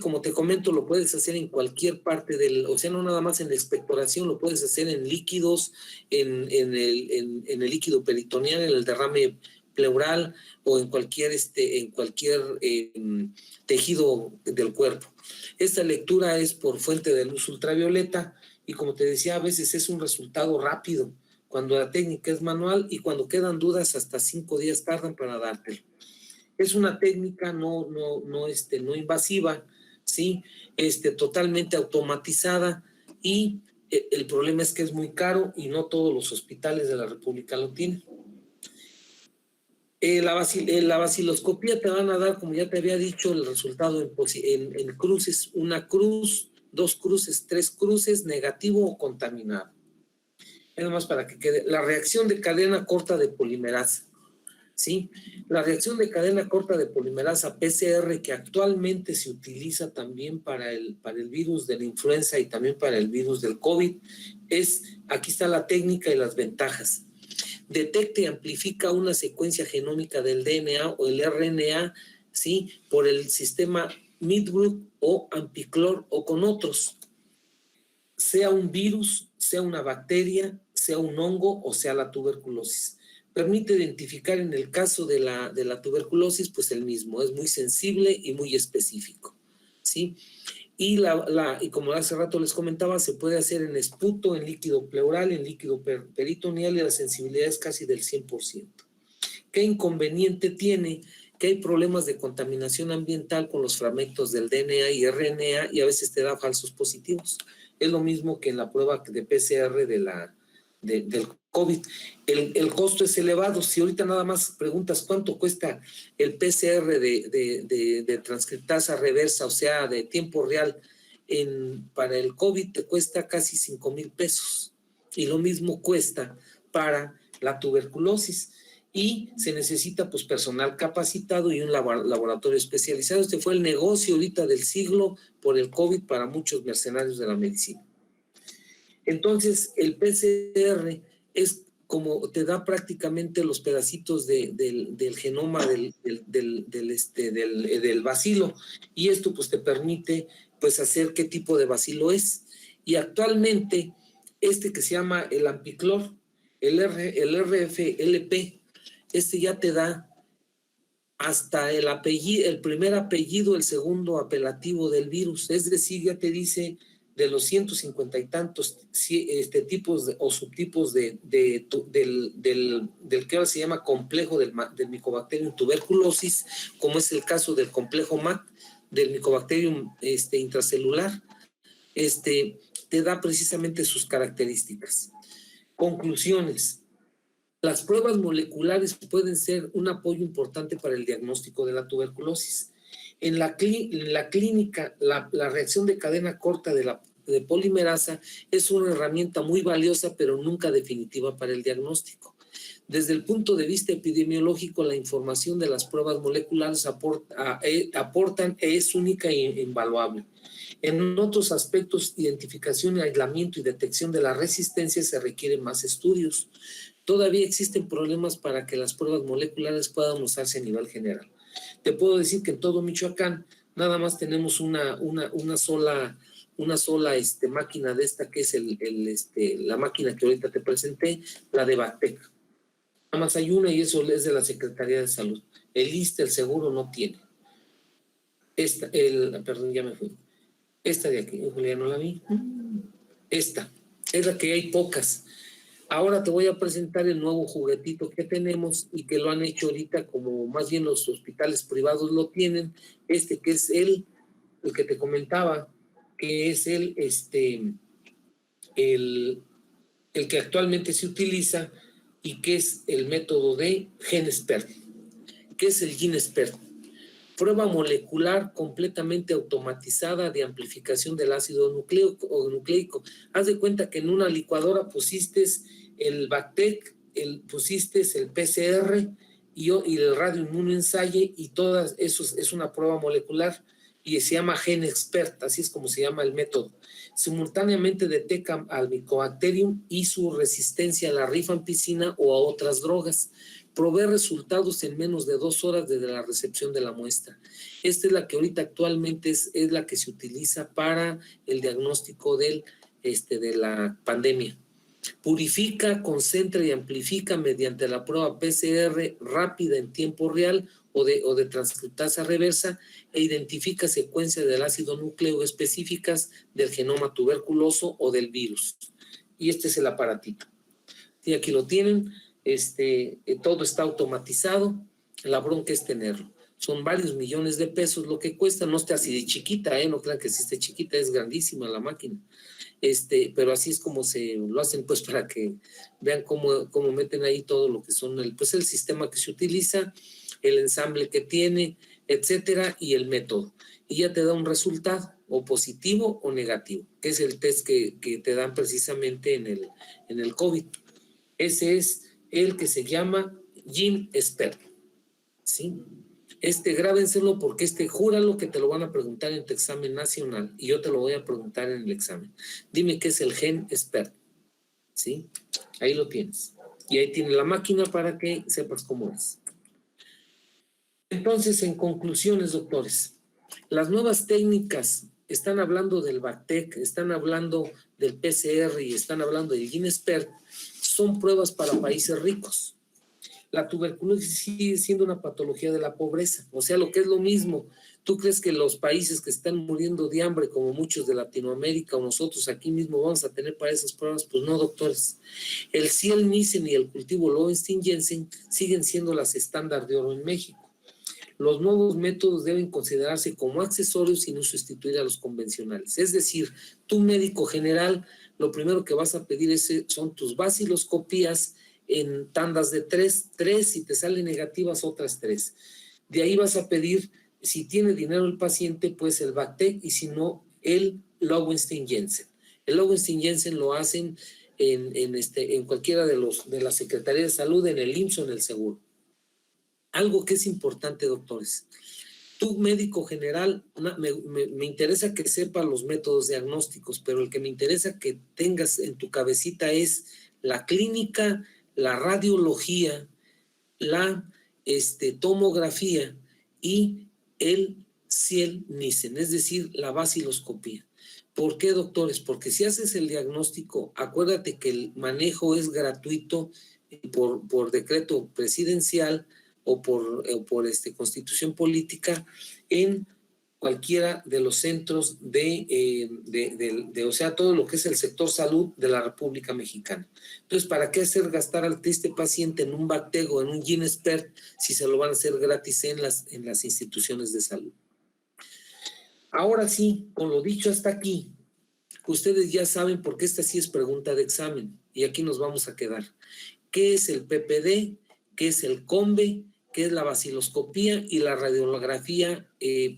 Como te comento, lo puedes hacer en cualquier parte o sea, no nada más en la expectoración, lo puedes hacer en líquidos, en el líquido peritoneal, en el derrame pleural, o en cualquier tejido del cuerpo. Esta lectura es por fuente de luz ultravioleta, y como te decía, a veces es un resultado rápido cuando la técnica es manual, y cuando quedan dudas hasta 5 días tardan para dártelo. Es una técnica no invasiva, ¿sí? Totalmente automatizada, y el problema es que es muy caro y no todos los hospitales de la República lo tienen. La baciloscopía te van a dar, como ya te había dicho, el resultado en cruces, 1 cruz, 2 cruces, 3 cruces, negativo o contaminado. Nada más para que quede la reacción de cadena corta de polimerasa. ¿sí? La reacción de cadena corta de polimerasa PCR, que actualmente se utiliza también para el virus de la influenza y también para el virus del COVID, aquí está la técnica y las ventajas. Detecta y amplifica una secuencia genómica del DNA o el RNA, ¿sí? Por el sistema Midgroup o Ampiclor o con otros, sea un virus, sea una bacteria, sea un hongo o sea la tuberculosis. Permite identificar en el caso de la tuberculosis, pues el mismo, es muy sensible y muy específico, ¿sí? Y como hace rato les comentaba, se puede hacer en esputo, en líquido pleural, en líquido peritoneal y la sensibilidad es casi del 100%. ¿Qué inconveniente tiene? Que hay problemas de contaminación ambiental con los fragmentos del DNA y RNA y a veces te da falsos positivos. Es lo mismo que en la prueba de PCR del COVID. El costo es elevado. Si ahorita nada más preguntas cuánto cuesta el PCR de transcriptasa reversa, o sea, de tiempo real, para el COVID te cuesta casi 5,000 pesos. Y lo mismo cuesta para la tuberculosis. Y se necesita pues personal capacitado y un laboratorio especializado. Este fue el negocio ahorita del siglo por el COVID para muchos mercenarios de la medicina. Entonces, el PCR es como te da prácticamente los pedacitos del genoma del bacilo, y esto pues te permite pues hacer qué tipo de bacilo es. Y actualmente, que se llama el Ampiclor, el RFLP, ya te da hasta el primer apellido, el segundo apelativo del virus, es decir, ya te dice de los 150 y tantos tipos o subtipos del que ahora se llama complejo del Mycobacterium tuberculosis, como es el caso del complejo MAC, del Mycobacterium intracelular, te da precisamente sus características. Conclusiones. Las pruebas moleculares pueden ser un apoyo importante para el diagnóstico de la tuberculosis. En la clínica, la reacción de cadena corta de polimerasa es una herramienta muy valiosa, pero nunca definitiva para el diagnóstico. Desde el punto de vista epidemiológico, la información de las pruebas moleculares es única e invaluable. En otros aspectos, identificación, aislamiento y detección de la resistencia se requieren más estudios. Todavía existen problemas para que las pruebas moleculares puedan usarse a nivel general. Te puedo decir que en todo Michoacán nada más tenemos una sola máquina de esta, que es la máquina que ahorita te presenté, la de Bactec. Nada más hay una y eso es de la Secretaría de Salud. El ISSSTE, el seguro, no tiene. Perdón, ya me fui. Esta de aquí, Julia, no la vi. Esta es la que hay pocas. Ahora te voy a presentar el nuevo juguetito que tenemos y que lo han hecho ahorita, como más bien los hospitales privados lo tienen, que es el que te comentaba, que es el que actualmente se utiliza y que es el método de GeneXpert. ¿Qué es el GeneXpert? Prueba molecular completamente automatizada de amplificación del ácido nucleico. Haz de cuenta que en una licuadora pusiste el Bactec, pusiste el PCR y el radioinmunoensayo, y todas eso es una prueba molecular y se llama GeneXpert, así es como se llama el método. Simultáneamente detecta al Mycobacterium y su resistencia a la rifampicina o a otras drogas. Provee resultados en menos de 2 horas desde la recepción de la muestra. Esta es la que ahorita actualmente es la que se utiliza para el diagnóstico de la pandemia. Purifica, concentra y amplifica mediante la prueba PCR rápida en tiempo real o de transcriptasa reversa, e identifica secuencias del ácido nucleico específicas del genoma tuberculoso o del virus. Y este es el aparatito. Y aquí lo tienen. Todo está automatizado, la bronca es tenerlo. Son varios millones de pesos lo que cuesta, no está así de chiquita, no crean que si esté chiquita, es grandísima la máquina. Pero así es como se lo hacen, pues, para que vean cómo meten ahí todo lo que son el sistema que se utiliza, el ensamble que tiene, etcétera, y el método. Y ya te da un resultado, o positivo o negativo, que es el test que te dan precisamente en el COVID. Ese es el que se llama GeneXpert. ¿sí? Grábenselo porque júralo que te lo van a preguntar en tu examen nacional y yo te lo voy a preguntar en el examen. Dime qué es el gen SPERT, ¿sí? Ahí lo tienes. Y ahí tiene la máquina para que sepas cómo es. Entonces, en conclusiones, doctores, las nuevas técnicas están hablando del BACTEC, están hablando del PCR y están hablando del GeneSpert, son pruebas para países ricos. La tuberculosis sigue siendo una patología de la pobreza, o sea, lo que es lo mismo. ¿Tú crees que los países que están muriendo de hambre, como muchos de Latinoamérica o nosotros aquí mismo, vamos a tener para esas pruebas? Pues no, doctores. El Ciel Nissen y el cultivo Lowenstein-Jensen siguen siendo las estándar de oro en México. Los nuevos métodos deben considerarse como accesorios y no sustituir a los convencionales. Es decir, tu médico general, lo primero que vas a pedir son tus vaciloscopías en tandas de 3, si te salen negativas, otras 3. De ahí vas a pedir, si tiene dinero el paciente, pues el BACTEC y si no, el Lowenstein-Jensen. El Lowenstein-Jensen lo hacen en cualquiera de las Secretarías de Salud, en el IMSS o en el Seguro. Algo que es importante, doctores. Tu médico general, me interesa que sepa los métodos diagnósticos, pero el que me interesa que tengas en tu cabecita es la clínica, la radiología, la tomografía y el Ciel Nissen, es decir, la vaciloscopía. ¿Por qué, doctores? Porque si haces el diagnóstico, acuérdate que el manejo es gratuito por decreto presidencial o por constitución política en cualquiera de los centros o sea, todo lo que es el sector salud de la República Mexicana. Entonces, ¿para qué hacer gastar al triste paciente en un BACTEC o en un GeneSpert si se lo van a hacer gratis en las instituciones de salud? Ahora sí, con lo dicho hasta aquí, ustedes ya saben, porque esta sí es pregunta de examen, y aquí nos vamos a quedar. ¿Qué es el PPD? ¿Qué es el COMBE? ¿Qué es la vaciloscopía y la radiografía,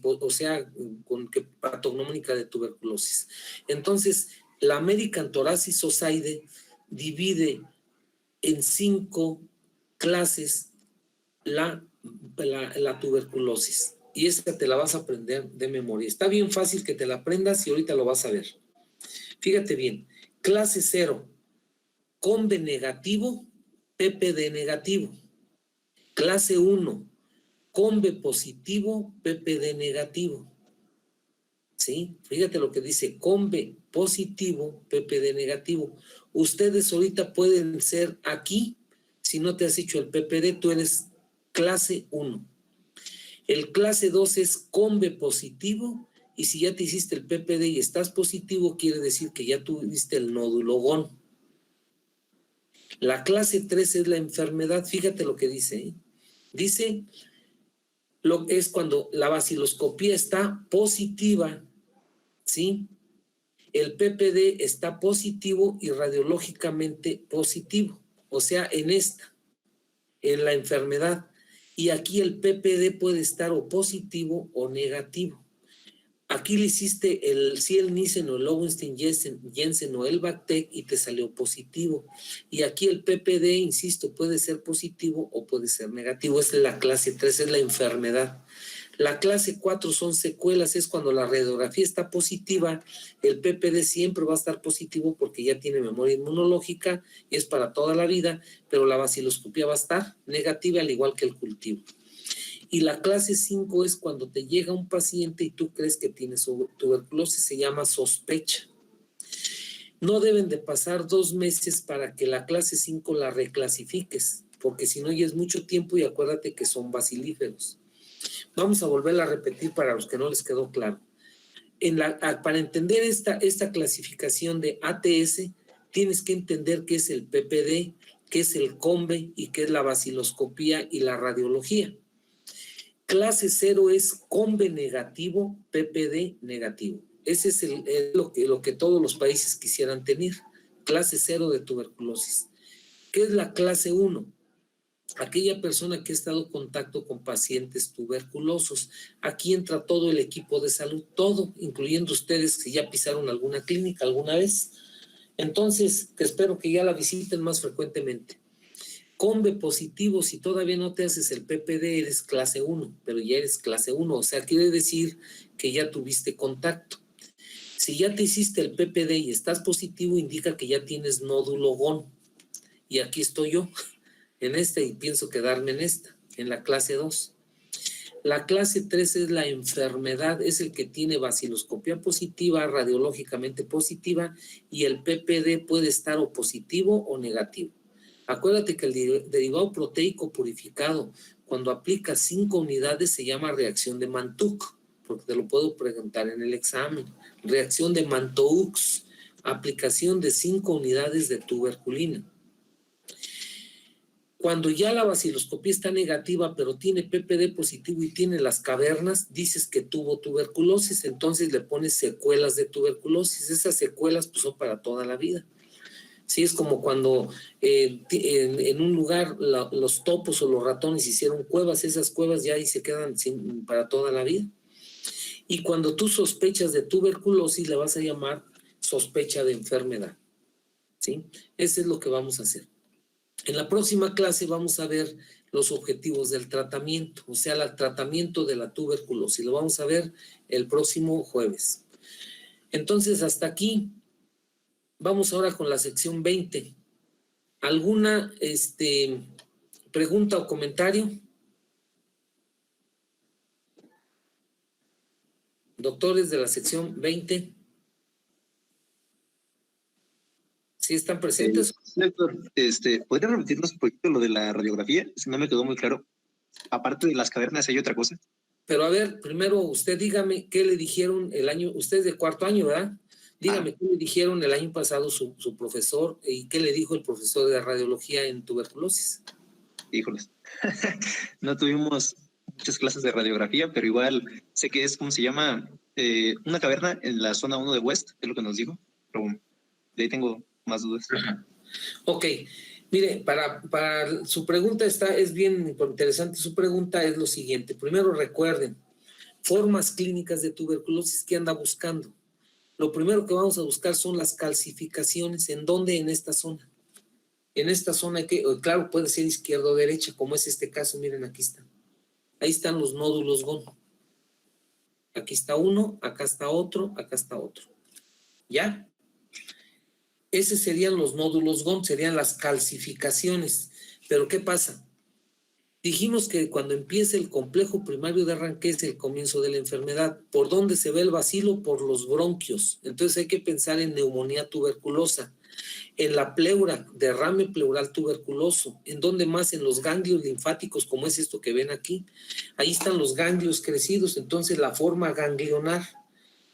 o sea, con patognomónica de tuberculosis? Entonces, la American Thoracic Society divide en 5 clases la tuberculosis. Y esa te la vas a aprender de memoria. Está bien fácil que te la aprendas y ahorita lo vas a ver. Fíjate bien. Clase 0, COMBE negativo, PPD negativo. Clase 1, COMBE positivo, PPD negativo. ¿Sí? Fíjate lo que dice, COMBE positivo, PPD negativo. Ustedes ahorita pueden ser aquí, si no te has hecho el PPD, tú eres clase 1. El clase 2 es COMBE positivo, y si ya te hiciste el PPD y estás positivo, quiere decir que ya tuviste el nódulo GON. La clase 3 es la enfermedad, fíjate lo que dice, ¿eh? Dice, es cuando la vaciloscopía está positiva, ¿sí? El PPD está positivo y radiológicamente positivo, o sea, en la enfermedad. Y aquí el PPD puede estar o positivo o negativo. Aquí le hiciste el Ciel Nissen o el Lowenstein-Jensen o el BACTEC y te salió positivo. Y aquí el PPD, insisto, puede ser positivo o puede ser negativo. Es la clase 3, es la enfermedad. La clase 4 son secuelas, es cuando la radiografía está positiva, el PPD siempre va a estar positivo porque ya tiene memoria inmunológica y es para toda la vida, pero la vaciloscopía va a estar negativa al igual que el cultivo. Y la clase 5 es cuando te llega un paciente y tú crees que tiene tuberculosis, se llama sospecha. No deben de pasar 2 meses para que la clase 5 la reclasifiques, porque si no ya es mucho tiempo y acuérdate que son bacilíferos. Vamos a volverla a repetir para los que no les quedó claro. Para entender esta clasificación de ATS, tienes que entender qué es el PPD, qué es el COMBE y qué es la vaciloscopía y la radiología. Clase 0 es COMBE negativo, PPD negativo. Ese es lo que todos los países quisieran tener. Clase 0 de tuberculosis. ¿Qué es la clase 1? Aquella persona que ha estado en contacto con pacientes tuberculosos. Aquí entra todo el equipo de salud, todo, incluyendo ustedes que ya pisaron alguna clínica alguna vez. Entonces, espero que ya la visiten más frecuentemente. Con B positivo, si todavía no te haces el PPD, eres clase 1, pero ya eres clase 1, o sea, quiere decir que ya tuviste contacto. Si ya te hiciste el PPD y estás positivo, indica que ya tienes nódulo GON. Y aquí estoy yo, en esta, y pienso quedarme en esta, en la clase 2. La clase 3 es la enfermedad, es el que tiene baciloscopía positiva, radiológicamente positiva, y el PPD puede estar o positivo o negativo. Acuérdate que el derivado proteico purificado, cuando aplica 5 unidades, se llama reacción de Mantoux, porque te lo puedo preguntar en el examen. Reacción de Mantoux, aplicación de 5 unidades de tuberculina. Cuando ya la baciloscopía está negativa, pero tiene PPD positivo y tiene las cavernas, dices que tuvo tuberculosis, entonces le pones secuelas de tuberculosis. Esas secuelas pues, son para toda la vida. Sí, es como cuando en un lugar los topos o los ratones hicieron cuevas, esas cuevas ya ahí se quedan para toda la vida. Y cuando tú sospechas de tuberculosis, le vas a llamar sospecha de enfermedad. ¿Sí? Eso es lo que vamos a hacer. En la próxima clase vamos a ver los objetivos del tratamiento, o sea, el tratamiento de la tuberculosis. Lo vamos a ver el próximo jueves. Entonces, hasta aquí. Vamos ahora con la sección 20. ¿Alguna pregunta o comentario? Doctores de la sección 20. ¿Sí están presentes? Doctor, ¿podría repetirnos un poquito lo de la radiografía? Si no me quedó muy claro. Aparte de las cavernas, ¿hay otra cosa? Pero a ver, primero usted dígame qué le dijeron el año, usted es de cuarto año, ¿verdad? Dígame qué le dijeron el año pasado su profesor y qué le dijo el profesor de radiología en tuberculosis. Híjoles, no tuvimos muchas clases de radiografía, pero igual sé que es, ¿cómo se llama? Una caverna en la zona 1 de West, es lo que nos dijo, pero de ahí tengo más dudas. Ajá. Ok, mire, para su pregunta es bien interesante. Su pregunta es lo siguiente. Primero recuerden, formas clínicas de tuberculosis que anda buscando. Lo primero que vamos a buscar son las calcificaciones. ¿En dónde? En esta zona. En esta zona, claro, puede ser izquierda o derecha, como es este caso. Miren, aquí está. Ahí están los nódulos GON. Aquí está uno, acá está otro, acá está otro. ¿Ya? Esos serían los nódulos GON, serían las calcificaciones. Pero ¿qué pasa? Dijimos que cuando empieza el complejo primario de arranque es el comienzo de la enfermedad. ¿Por dónde se ve el bacilo? Por los bronquios. Entonces hay que pensar en neumonía tuberculosa, en la pleura, derrame pleural tuberculoso. ¿En dónde más? En los ganglios linfáticos, como es esto que ven aquí. Ahí están los ganglios crecidos, entonces la forma ganglionar.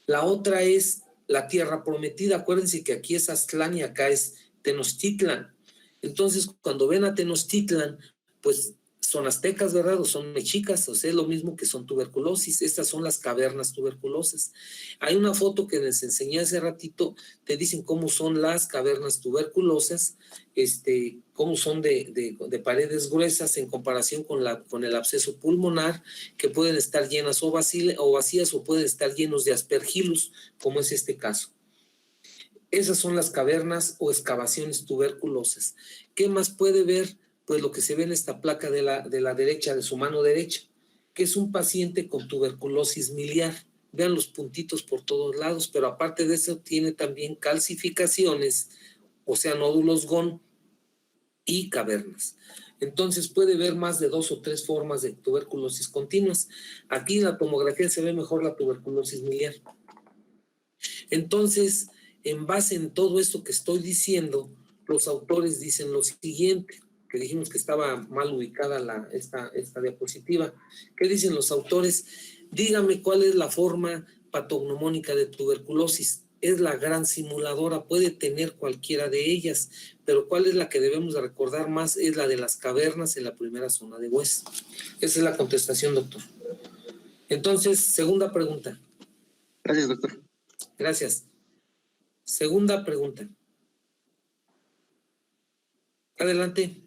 La otra es la tierra prometida. Acuérdense que aquí es Aztlán y acá es Tenochtitlan. Entonces, cuando ven a Tenochtitlan, pues son aztecas, ¿verdad? O son mexicas, o sea, es lo mismo que son tuberculosis. Estas son las cavernas tuberculosas. Hay una foto que les enseñé hace ratito, te dicen cómo son las cavernas tuberculosas, cómo son de paredes gruesas en comparación con el absceso pulmonar, que pueden estar llenas o vacías o pueden estar llenos de aspergillus, como es este caso. Esas son las cavernas o excavaciones tuberculosas. ¿Qué más puede ver? Pues lo que se ve en esta placa de la derecha, de su mano derecha, que es un paciente con tuberculosis miliar. Vean los puntitos por todos lados, pero aparte de eso tiene también calcificaciones, o sea, nódulos GON y cavernas. Entonces puede ver más de 2 o 3 formas de tuberculosis continuas. Aquí en la tomografía se ve mejor la tuberculosis miliar. Entonces, en base en todo esto que estoy diciendo, los autores dicen lo siguiente, que dijimos que estaba mal ubicada esta diapositiva. ¿Qué dicen los autores? Dígame cuál es la forma patognomónica de tuberculosis. Es la gran simuladora, puede tener cualquiera de ellas, pero cuál es la que debemos de recordar más es la de las cavernas en la primera zona de West. Esa es la contestación, doctor. Entonces, segunda pregunta. Gracias, doctor. Gracias. Segunda pregunta. Adelante.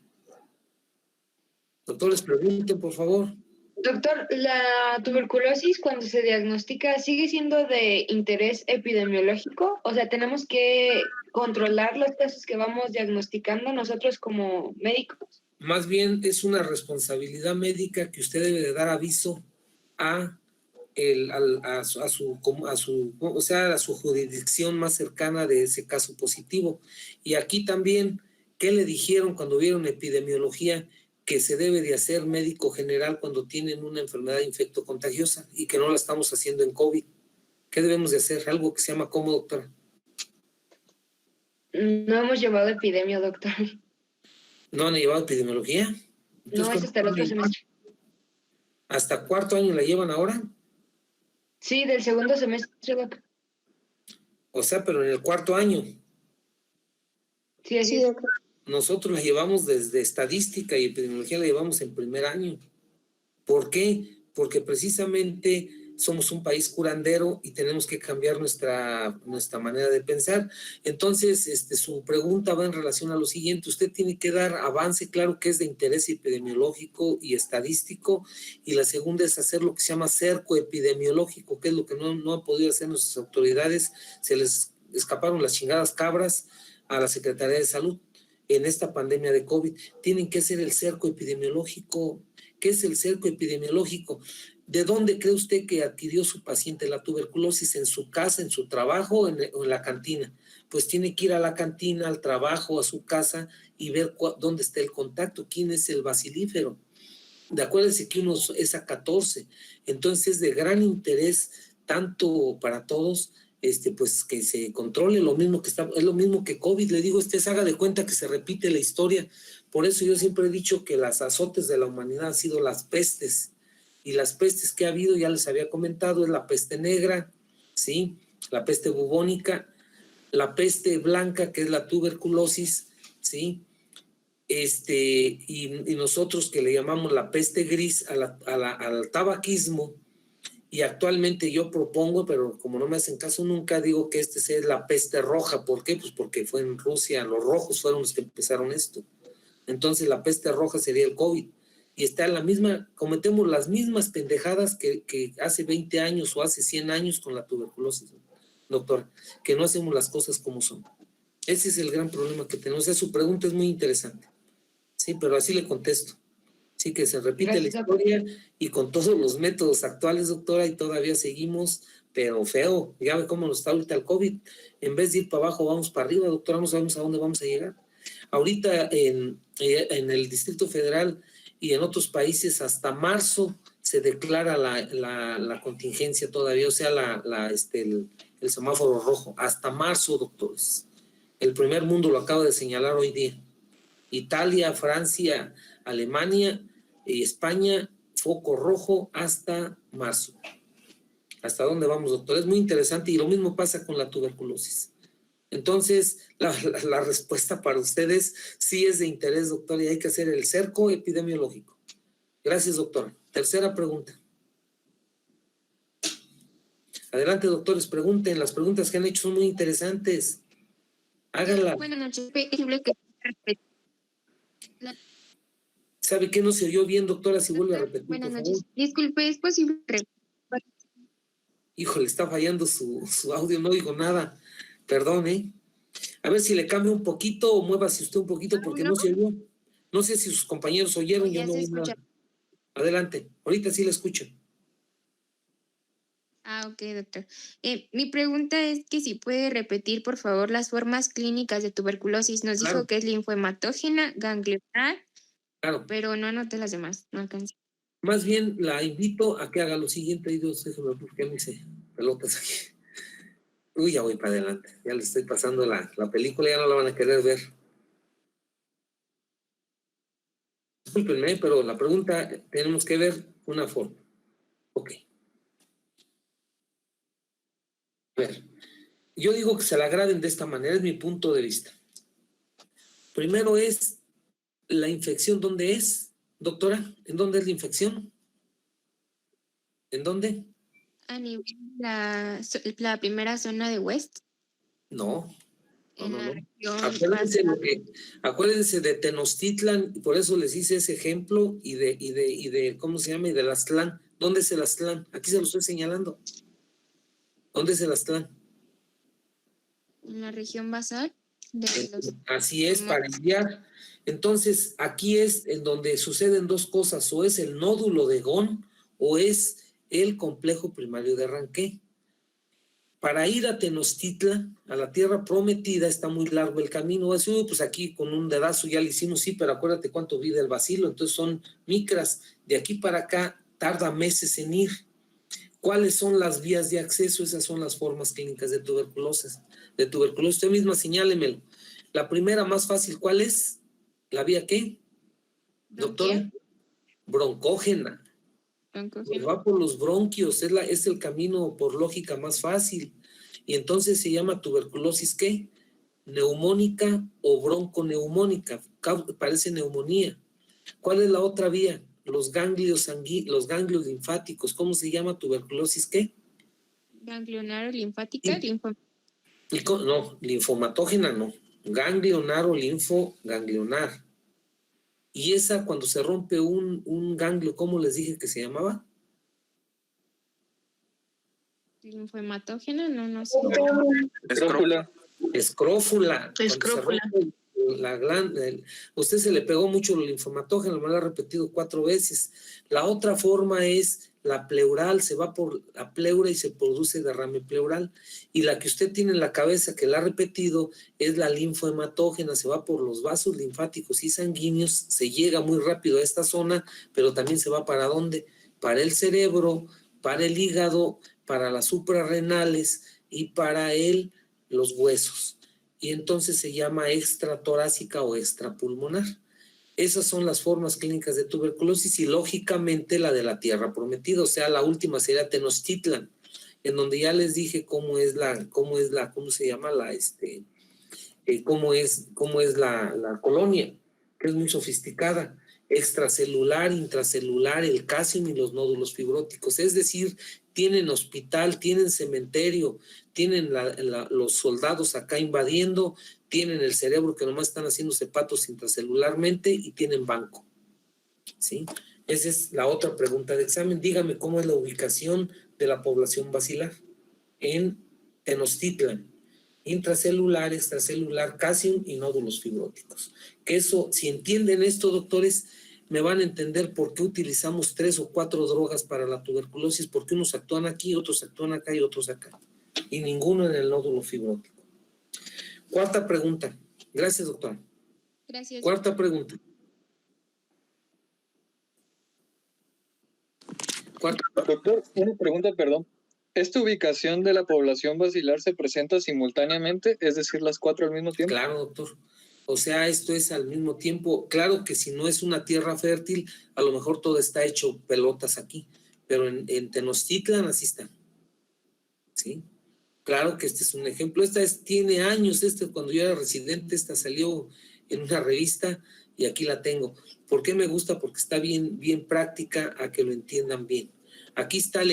Doctores, pregunten, por favor. Doctor, ¿la tuberculosis cuando se diagnostica sigue siendo de interés epidemiológico? O sea, ¿tenemos que controlar los casos que vamos diagnosticando nosotros como médicos? Más bien es una responsabilidad médica que usted debe de dar aviso a a su jurisdicción más cercana de ese caso positivo. Y aquí también, ¿qué le dijeron cuando vieron epidemiología? Que se debe de hacer médico general cuando tienen una enfermedad infectocontagiosa y que no la estamos haciendo en COVID. ¿Qué debemos de hacer? Algo que se llama ¿cómo, doctora? No hemos llevado epidemia, doctor. ¿No han llevado epidemiología? No, es hasta el otro semestre. ¿Hasta cuarto año la llevan ahora? Sí, del segundo semestre, doctor. O sea, pero en el cuarto año. Sí, así es. Nosotros la llevamos desde estadística y epidemiología la llevamos en primer año. ¿Por qué? Porque precisamente somos un país curandero y tenemos que cambiar nuestra manera de pensar. Entonces, su pregunta va en relación a lo siguiente. Usted tiene que dar avance, claro que es de interés epidemiológico y estadístico, y la segunda es hacer lo que se llama cerco epidemiológico, que es lo que no han podido hacer nuestras autoridades. Se les escaparon las chingadas cabras a la Secretaría de Salud en esta pandemia de COVID. Tienen que hacer el cerco epidemiológico. ¿Qué es el cerco epidemiológico? ¿De dónde cree usted que adquirió su paciente la tuberculosis? ¿En su casa, en su trabajo o en la cantina? Pues tiene que ir a la cantina, al trabajo, a su casa y ver dónde está el contacto, quién es el bacilífero. Acuérdense que uno es a 14, entonces es de gran interés tanto para todos, pues que se controle lo mismo es lo mismo que COVID. Le digo, se haga de cuenta que se repite la historia. Por eso yo siempre he dicho que las azotes de la humanidad han sido las pestes, y las pestes que ha habido, ya les había comentado, es la peste negra, ¿sí? La peste bubónica, la peste blanca, que es la tuberculosis, ¿sí? Y nosotros que le llamamos la peste gris al tabaquismo, y actualmente yo propongo, pero como no me hacen caso nunca, digo que sea la peste roja. ¿Por qué? Pues porque fue en Rusia, los rojos fueron los que empezaron esto. Entonces la peste roja sería el COVID. Y está cometemos las mismas pendejadas que hace 20 años o hace 100 años con la tuberculosis, doctor, que no hacemos las cosas como son. Ese es el gran problema que tenemos. O sea, su pregunta es muy interesante. Sí, pero así le contesto. Sí, que se repite la historia y con todos los métodos actuales, doctora, y todavía seguimos, pero feo. Ya ve cómo nos está ahorita el COVID. En vez de ir para abajo, vamos para arriba, doctora, no sabemos a dónde vamos a llegar. Ahorita en el Distrito Federal y en otros países hasta marzo se declara la contingencia todavía, o sea, el semáforo rojo. Hasta marzo, doctores. El primer mundo lo acaba de señalar hoy día. Italia, Francia, Alemania y España, foco rojo hasta marzo. ¿Hasta dónde vamos, doctor? Es muy interesante, y lo mismo pasa con la tuberculosis. Entonces, la respuesta para ustedes sí es de interés, doctor, y hay que hacer el cerco epidemiológico. Gracias, doctor. Tercera pregunta. Adelante, doctores, pregunten. Las preguntas que han hecho son muy interesantes. Háganlas. Buenas noches. ¿Sabe qué no se oyó bien, doctora? Si vuelve a repetir, buenas por noches. favor. Disculpe, ¿es posible? Híjole, está fallando su audio, no oigo nada. Perdón, ¿eh? A ver si le cambio un poquito o muévase usted un poquito porque no se oyó. No sé si sus compañeros oyeron, yo no oí nada. Adelante, ahorita sí la escucho. Ok, doctor. Mi pregunta es que si puede repetir, por favor, las formas clínicas de tuberculosis. Nos Claro. dijo que es linfohematógena, ganglionar, Claro. pero no anoté las demás, no alcancé. Más bien la invito a que haga lo siguiente, y Dios, déjame porque me hice pelotas aquí. Uy, ya voy para adelante, ya le estoy pasando la película, ya no la van a querer ver. Discúlpenme, pero la pregunta tenemos que ver una forma. Ok. A ver, yo digo que se la graben de esta manera, es mi punto de vista. Primero es la infección, ¿dónde es, doctora? ¿En dónde es la infección? ¿En dónde? A nivel de la primera zona de West. No. En la región. Acuérdense de Tenochtitlan, y por eso les hice ese ejemplo, y de ¿cómo se llama? Y del Aztlán. ¿Dónde es el Aztlán? Aquí se lo estoy señalando. ¿Dónde es el Aztlán? En la región basal. de los Así es, para enviar. Entonces, aquí es en donde suceden dos cosas, o es el nódulo de Ghon o es el complejo primario de Ranqué. Para ir a Tenochtitlan, a la tierra prometida, está muy largo el camino. Pues aquí con un dedazo ya lo hicimos, sí, pero acuérdate cuánto vive el bacilo, entonces son micras. De aquí para acá tarda meses en ir. ¿Cuáles son las vías de acceso? Esas son las formas clínicas de tuberculosis. Usted misma señálemelo. La primera más fácil, ¿cuál es? ¿La vía qué? Doctora. Broncógena. Pues va por los bronquios, es el camino por lógica más fácil. Y entonces se llama tuberculosis ¿qué? Neumónica o bronconeumónica. Parece neumonía. ¿Cuál es la otra vía? Los ganglios linfáticos. ¿Cómo se llama tuberculosis qué? Ganglionar linfática, No, linfomatógena no. Ganglionar o linfoganglionar. Y esa cuando se rompe un ganglio, ¿cómo les dije que se llamaba? linfohematógena, no sé. Escrófula. Escrófula. Escrófula. La glándula, usted se le pegó mucho el linfomatógeno, me lo ha repetido 4 veces. La otra forma es la pleural, se va por la pleura y se produce derrame pleural. Y la que usted tiene en la cabeza, que la ha repetido, es la linfohematógena, se va por los vasos linfáticos y sanguíneos, se llega muy rápido a esta zona, pero también se va ¿para dónde? Para el cerebro, para el hígado, para las suprarrenales y para los huesos. Y entonces se llama extratorácica o extrapulmonar. Esas son las formas clínicas de tuberculosis y lógicamente la de la tierra prometida, o sea, la última sería Tenochtitlan, en donde ya les dije cómo es la colonia, que es muy sofisticada, extracelular, intracelular, el calcium y los nódulos fibróticos, es decir, tienen hospital, tienen cementerio, tienen los soldados acá invadiendo, tienen el cerebro que nomás están haciendo hepatos intracelularmente y tienen banco. ¿Sí? Esa es la otra pregunta de examen. Dígame cómo es la ubicación de la población basilar en Tenochtitlan. Intracelular, extracelular, calcium y nódulos fibróticos. Que eso, si entienden esto, doctores, me van a entender por qué utilizamos 3 o 4 drogas para la tuberculosis, porque unos actúan aquí, otros actúan acá y otros acá. Y ninguno en el nódulo fibrótico. Cuarta pregunta. Gracias, doctora. Gracias. Cuarta pregunta. Doctor, una pregunta, perdón. ¿Esta ubicación de la población basilar se presenta simultáneamente, es decir, las 4 al mismo tiempo? Claro, doctor. O sea, esto es al mismo tiempo. Claro que si no es una tierra fértil, a lo mejor todo está hecho pelotas aquí, pero en Tenochtitlan así está. ¿Sí? Claro que este es un ejemplo. Tiene años, cuando yo era residente, esta salió en una revista y aquí la tengo. ¿Por qué me gusta? Porque está bien práctica a que lo entiendan bien. Aquí están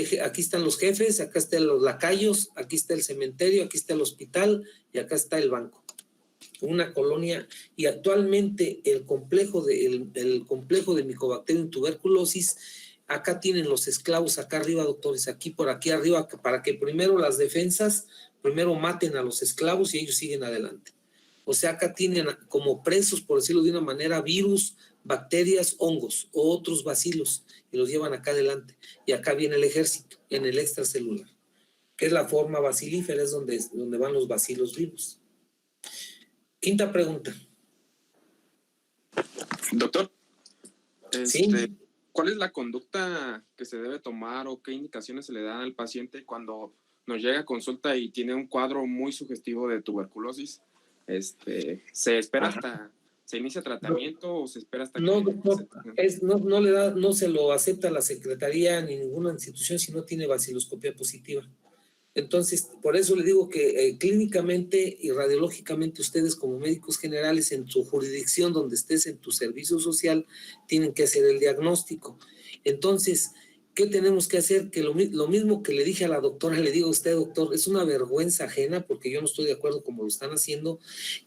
los jefes, acá están los lacayos, aquí está el cementerio, aquí está el hospital y acá está el banco. Una colonia, y actualmente el complejo de Mycobacterium tuberculosis, acá tienen los esclavos, acá arriba, doctores, por aquí arriba, para que primero las defensas, maten a los esclavos y ellos siguen adelante. O sea, acá tienen como presos, por decirlo de una manera, virus, bacterias, hongos o otros bacilos y los llevan acá adelante. Y acá viene el ejército, en el extracelular, que es la forma bacilífera, es donde van los bacilos vivos. Quinta pregunta. Doctor, ¿Sí? ¿cuál es la conducta que se debe tomar o qué indicaciones se le dan al paciente cuando nos llega a consulta y tiene un cuadro muy sugestivo de tuberculosis? ¿Se espera hasta se inicia tratamiento o se espera hasta No, que doctor, no se lo acepta la secretaría ni ninguna institución si no tiene baciloscopía positiva. Entonces, por eso le digo que clínicamente y radiológicamente ustedes como médicos generales en su jurisdicción donde estés en tu servicio social tienen que hacer el diagnóstico. Entonces, ¿qué tenemos que hacer? Que lo mismo que le dije a la doctora, le digo a usted, doctor, es una vergüenza ajena porque yo no estoy de acuerdo como lo están haciendo.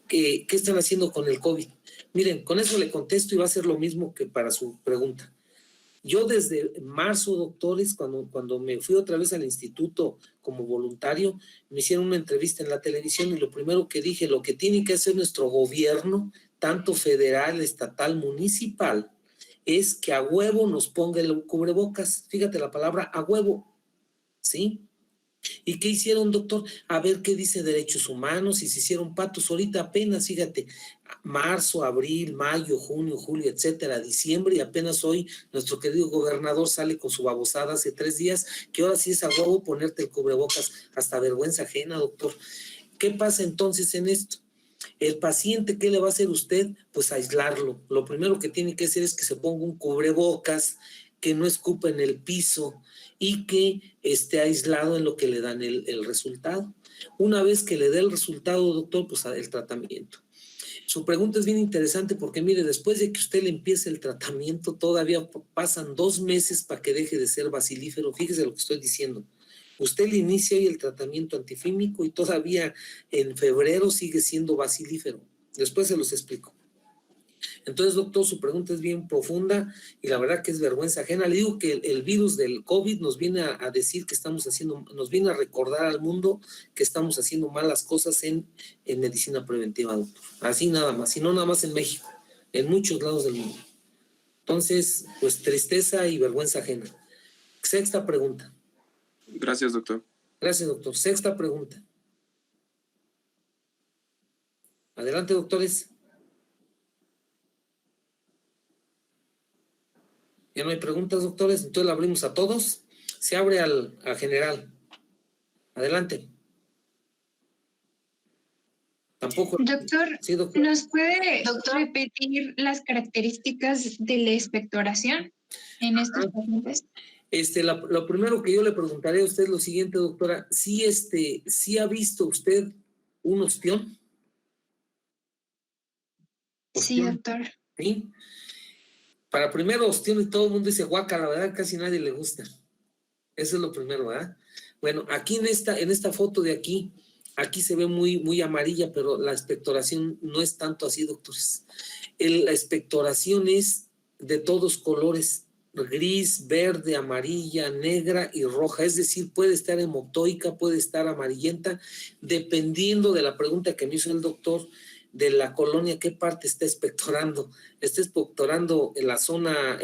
¿Qué están haciendo con el COVID? Miren, con eso le contesto y va a ser lo mismo que para su pregunta. Yo desde marzo, doctores, cuando me fui otra vez al instituto como voluntario, me hicieron una entrevista en la televisión y lo primero que dije, lo que tiene que hacer nuestro gobierno, tanto federal, estatal, municipal, es que a huevo nos ponga el cubrebocas. Fíjate la palabra a huevo, ¿sí? ¿Y qué hicieron, doctor? A ver qué dice Derechos Humanos y se hicieron patos. Ahorita apenas, fíjate, marzo, abril, mayo, junio, julio, etcétera, diciembre, y apenas hoy nuestro querido gobernador sale con su babosada hace 3 días, que ahora sí es a huevo ponerte el cubrebocas, hasta vergüenza ajena, doctor. ¿Qué pasa entonces en esto? El paciente, ¿qué le va a hacer usted? Pues aislarlo. Lo primero que tiene que hacer es que se ponga un cubrebocas, que no escupa en el piso y que esté aislado en lo que le dan el resultado. Una vez que le dé el resultado, doctor, pues el tratamiento. Su pregunta es bien interesante porque, mire, después de que usted le empiece el tratamiento, todavía pasan 2 meses para que deje de ser bacilífero. Fíjese lo que estoy diciendo. Usted le inicia hoy el tratamiento antifímico y todavía en febrero sigue siendo bacilífero. Después se los explico. Entonces, doctor, su pregunta es bien profunda y la verdad que es vergüenza ajena. Le digo que el virus del COVID nos viene a decir que estamos haciendo, nos viene a recordar al mundo que estamos haciendo malas cosas en medicina preventiva, doctor. Así nada más, y no nada más en México, en muchos lados del mundo. Entonces, pues tristeza y vergüenza ajena. Sexta pregunta. Gracias, doctor. Gracias, doctor. Sexta pregunta. Adelante, doctores. Ya no hay preguntas, doctores, entonces la abrimos a todos. Se abre al general. Adelante. Tampoco. Doctor, Sí, doctor. ¿nos puede repetir las características de la expectoración en estos pacientes? Lo primero que yo le preguntaré a usted es lo siguiente, doctora. ¿Sí ha visto usted un ostión? Sí, doctor. ¿Sí? Para primero ostión y todo el mundo dice guaca, la verdad casi nadie le gusta. Eso es lo primero, ¿verdad? Bueno, aquí en esta foto de aquí se ve muy, muy amarilla, pero la expectoración no es tanto así, doctores. La expectoración es de todos colores, gris, verde, amarilla, negra y roja. Es decir, puede estar hemoptoica, puede estar amarillenta, dependiendo de la pregunta que me hizo el doctor, de la colonia, qué parte está expectorando. Está expectorando en la zona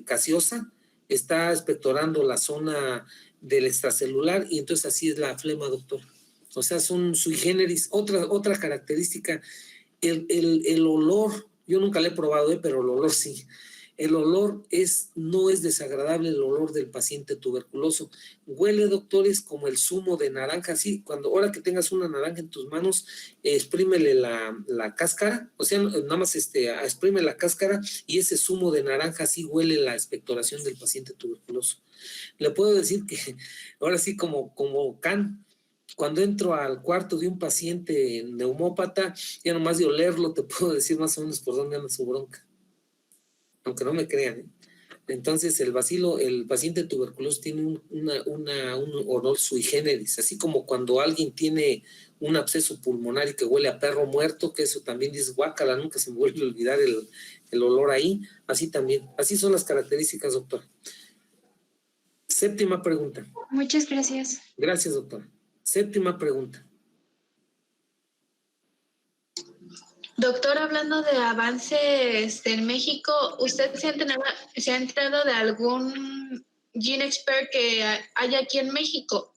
caseosa, está expectorando la zona del extracelular, y entonces así es la flema, doctor. O sea, son sui generis. Otra característica, el olor, yo nunca le he probado, pero el olor sí. El olor no es desagradable, el olor del paciente tuberculoso. Huele, doctores, como el zumo de naranja. Sí, ahora que tengas una naranja en tus manos, exprímele la cáscara, o sea, nada más exprime la cáscara y ese zumo de naranja sí huele la expectoración del paciente tuberculoso. Le puedo decir que ahora sí como Can, cuando entro al cuarto de un paciente neumópata, ya nomás de olerlo te puedo decir más o menos por dónde anda su bronca. Aunque no me crean, ¿eh? Entonces el paciente tuberculoso tiene un olor sui generis, así como cuando alguien tiene un absceso pulmonar y que huele a perro muerto, que eso también dice guácala, nunca se me vuelve a olvidar el olor ahí, así también, así son las características, doctor. Séptima pregunta. Muchas gracias. Gracias, doctor. Séptima pregunta. Doctor, hablando de avances en México, ¿usted se ha enterado de algún GeneXpert que haya aquí en México?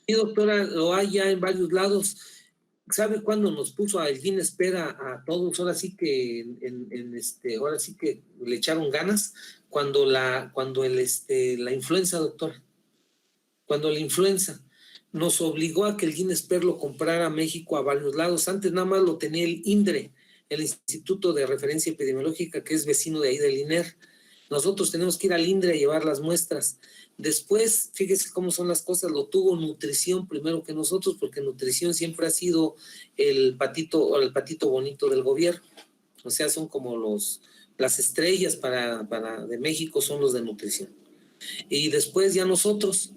Sí, doctora, lo hay ya en varios lados. ¿Sabe cuándo nos puso al GeneXpert a todos? Ahora sí que ahora sí que le echaron ganas cuando la influenza, doctora. Cuando la influenza nos obligó a que el GeneXpert lo comprara a México a varios lados. Antes nada más lo tenía el INDRE, el Instituto de Referencia Epidemiológica, que es vecino de ahí del INER. Nosotros tenemos que ir al INDRE a llevar las muestras. Después, fíjese cómo son las cosas, lo tuvo Nutrición primero que nosotros, porque Nutrición siempre ha sido el patito bonito del gobierno. O sea, son como las estrellas de México son los de Nutrición. Y después ya nosotros.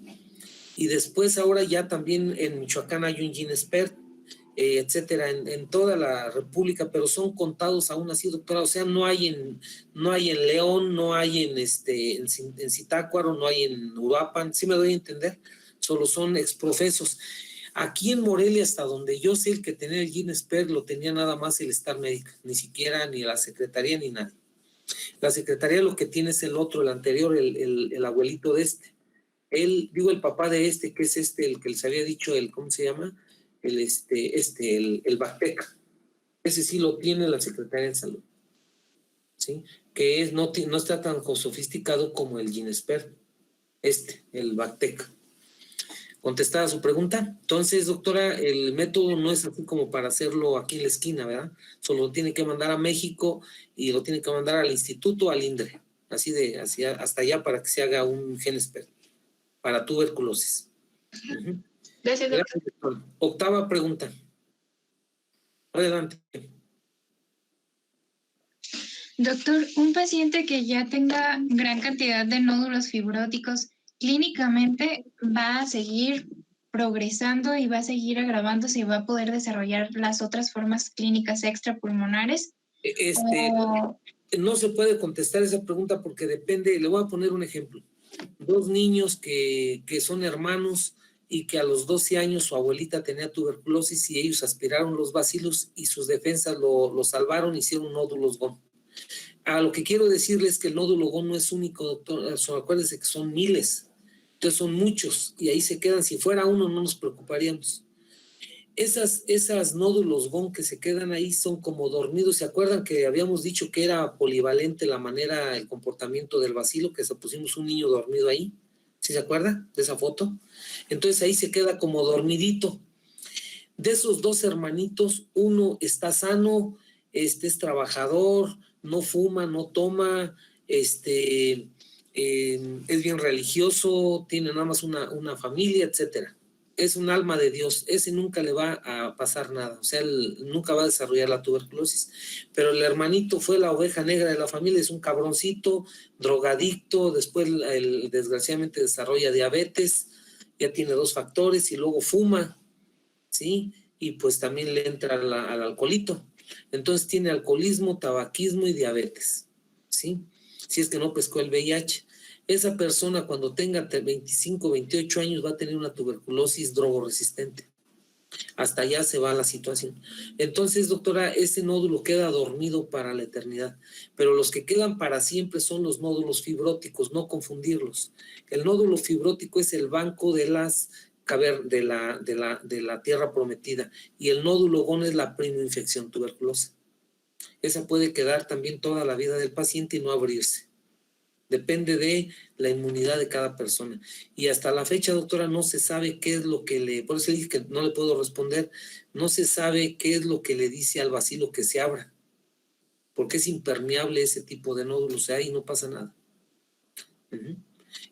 Y después ahora ya también en Michoacán hay un GeneXpert. etcétera, en toda la República, pero son contados aún así, doctora. O sea, no hay en León, no hay en Zitácuaro, no hay en Uruapan, ¿sí me doy a entender? Solo son exprofesos. Aquí en Morelia, hasta donde yo sé, el que tenía el GINESPER lo tenía nada más el Star Médica, ni siquiera ni la Secretaría ni nadie. La Secretaría lo que tiene es el otro, el anterior, el abuelito de este. El papá de este, que es el que les había dicho, ¿cómo se llama? El Bactec. Ese sí lo tiene la Secretaría de Salud, ¿sí? Que no está tan sofisticado como el GINESPER, el Bactec. ¿Contestada su pregunta? Entonces, doctora, el método no es así como para hacerlo aquí en la esquina, ¿verdad? Solo lo tiene que mandar a México y lo tiene que mandar al instituto, al INDRE, hasta allá para que se haga un GENESPER para tuberculosis. Uh-huh. Gracias, doctor. Octava pregunta. Adelante. Doctor, un paciente que ya tenga gran cantidad de nódulos fibróticos, clínicamente va a seguir progresando y va a seguir agravándose y va a poder desarrollar las otras formas clínicas extrapulmonares. No se puede contestar esa pregunta porque depende. Le voy a poner un ejemplo. 2 niños que son hermanos y que a los 12 años su abuelita tenía tuberculosis y ellos aspiraron los bacilos y sus defensas lo salvaron, hicieron nódulos GON. A lo que quiero decirles es que el nódulo GON no es único, doctor. Acuérdense que son miles. Entonces son muchos y ahí se quedan. Si fuera uno no nos preocuparíamos. Esas nódulos GON que se quedan ahí son como dormidos. ¿Se acuerdan que habíamos dicho que era polivalente el comportamiento del bacilo? Que se pusimos un niño dormido ahí. ¿Sí se acuerda de esa foto? Entonces ahí se queda como dormidito. De esos 2 hermanitos, uno está sano, es trabajador, no fuma, no toma, es bien religioso, tiene nada más una familia, etcétera. Es un alma de Dios. Ese nunca le va a pasar nada. O sea, él nunca va a desarrollar la tuberculosis. Pero el hermanito fue la oveja negra de la familia, es un cabroncito, drogadicto, después desgraciadamente desarrolla diabetes, ya tiene 2 factores y luego fuma, ¿sí? Y pues también le entra al alcoholito. Entonces tiene alcoholismo, tabaquismo y diabetes, ¿sí? Si es que no pescó el VIH. Esa persona cuando tenga 25, 28 años va a tener una tuberculosis drogoresistente. Hasta allá se va la situación. Entonces, doctora, ese nódulo queda dormido para la eternidad, pero los que quedan para siempre son los nódulos fibróticos, no confundirlos. El nódulo fibrótico es el banco de la tierra prometida y el nódulo GON es la primoinfección tuberculosa. Esa puede quedar también toda la vida del paciente y no abrirse. Depende de la inmunidad de cada persona. Y hasta la fecha, doctora, no se sabe qué es lo que por eso le dije que no le puedo responder, no se sabe qué es lo que le dice al bacilo que se abra, porque es impermeable ese tipo de nódulos, o sea, ahí no pasa nada.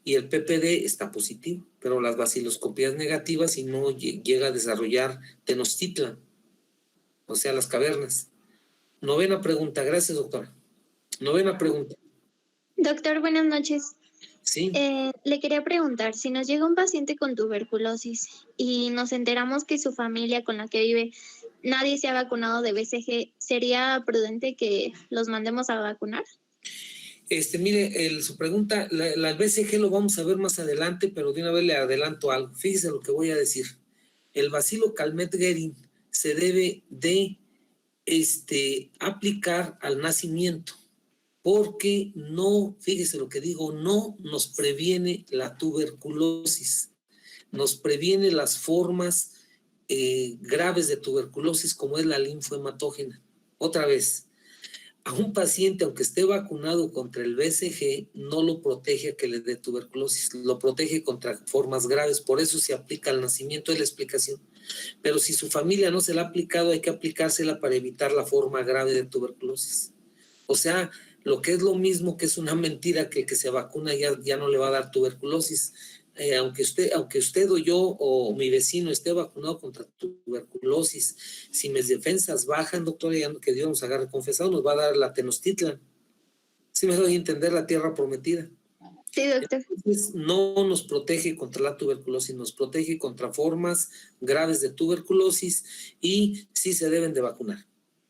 Y el PPD está positivo, pero las baciloscopías negativas y no llega a desarrollar Tenochtitlan, o sea, las cavernas. 9ª pregunta, gracias, doctora. 9ª pregunta. Doctor, buenas noches. Sí. Le quería preguntar, si nos llega un paciente con tuberculosis y nos enteramos que su familia con la que vive, nadie se ha vacunado de BCG, ¿sería prudente que los mandemos a vacunar? Mire, su pregunta, la BCG lo vamos a ver más adelante, pero de una vez le adelanto algo. Fíjese lo que voy a decir. El bacilo Calmette-Guerin se debe de aplicar al nacimiento, porque no, fíjese lo que digo, no nos previene la tuberculosis, nos previene las formas graves de tuberculosis como es la linfohematógena. Otra vez, a un paciente, aunque esté vacunado contra el BCG, no lo protege a que le dé tuberculosis, lo protege contra formas graves, por eso se aplica al nacimiento, es la explicación. Pero si su familia no se la ha aplicado, hay que aplicársela para evitar la forma grave de tuberculosis. O sea, lo que es lo mismo que es una mentira que el que se vacuna ya no le va a dar tuberculosis. Aunque usted o yo o mi vecino esté vacunado contra tuberculosis, si mis defensas bajan, doctora, ya que Dios nos agarre confesado, nos va a dar la Tenochtitlan. ¿Sí me doy a entender? La tierra prometida. Sí, doctor. Entonces, no nos protege contra la tuberculosis, nos protege contra formas graves de tuberculosis y sí se deben de vacunar.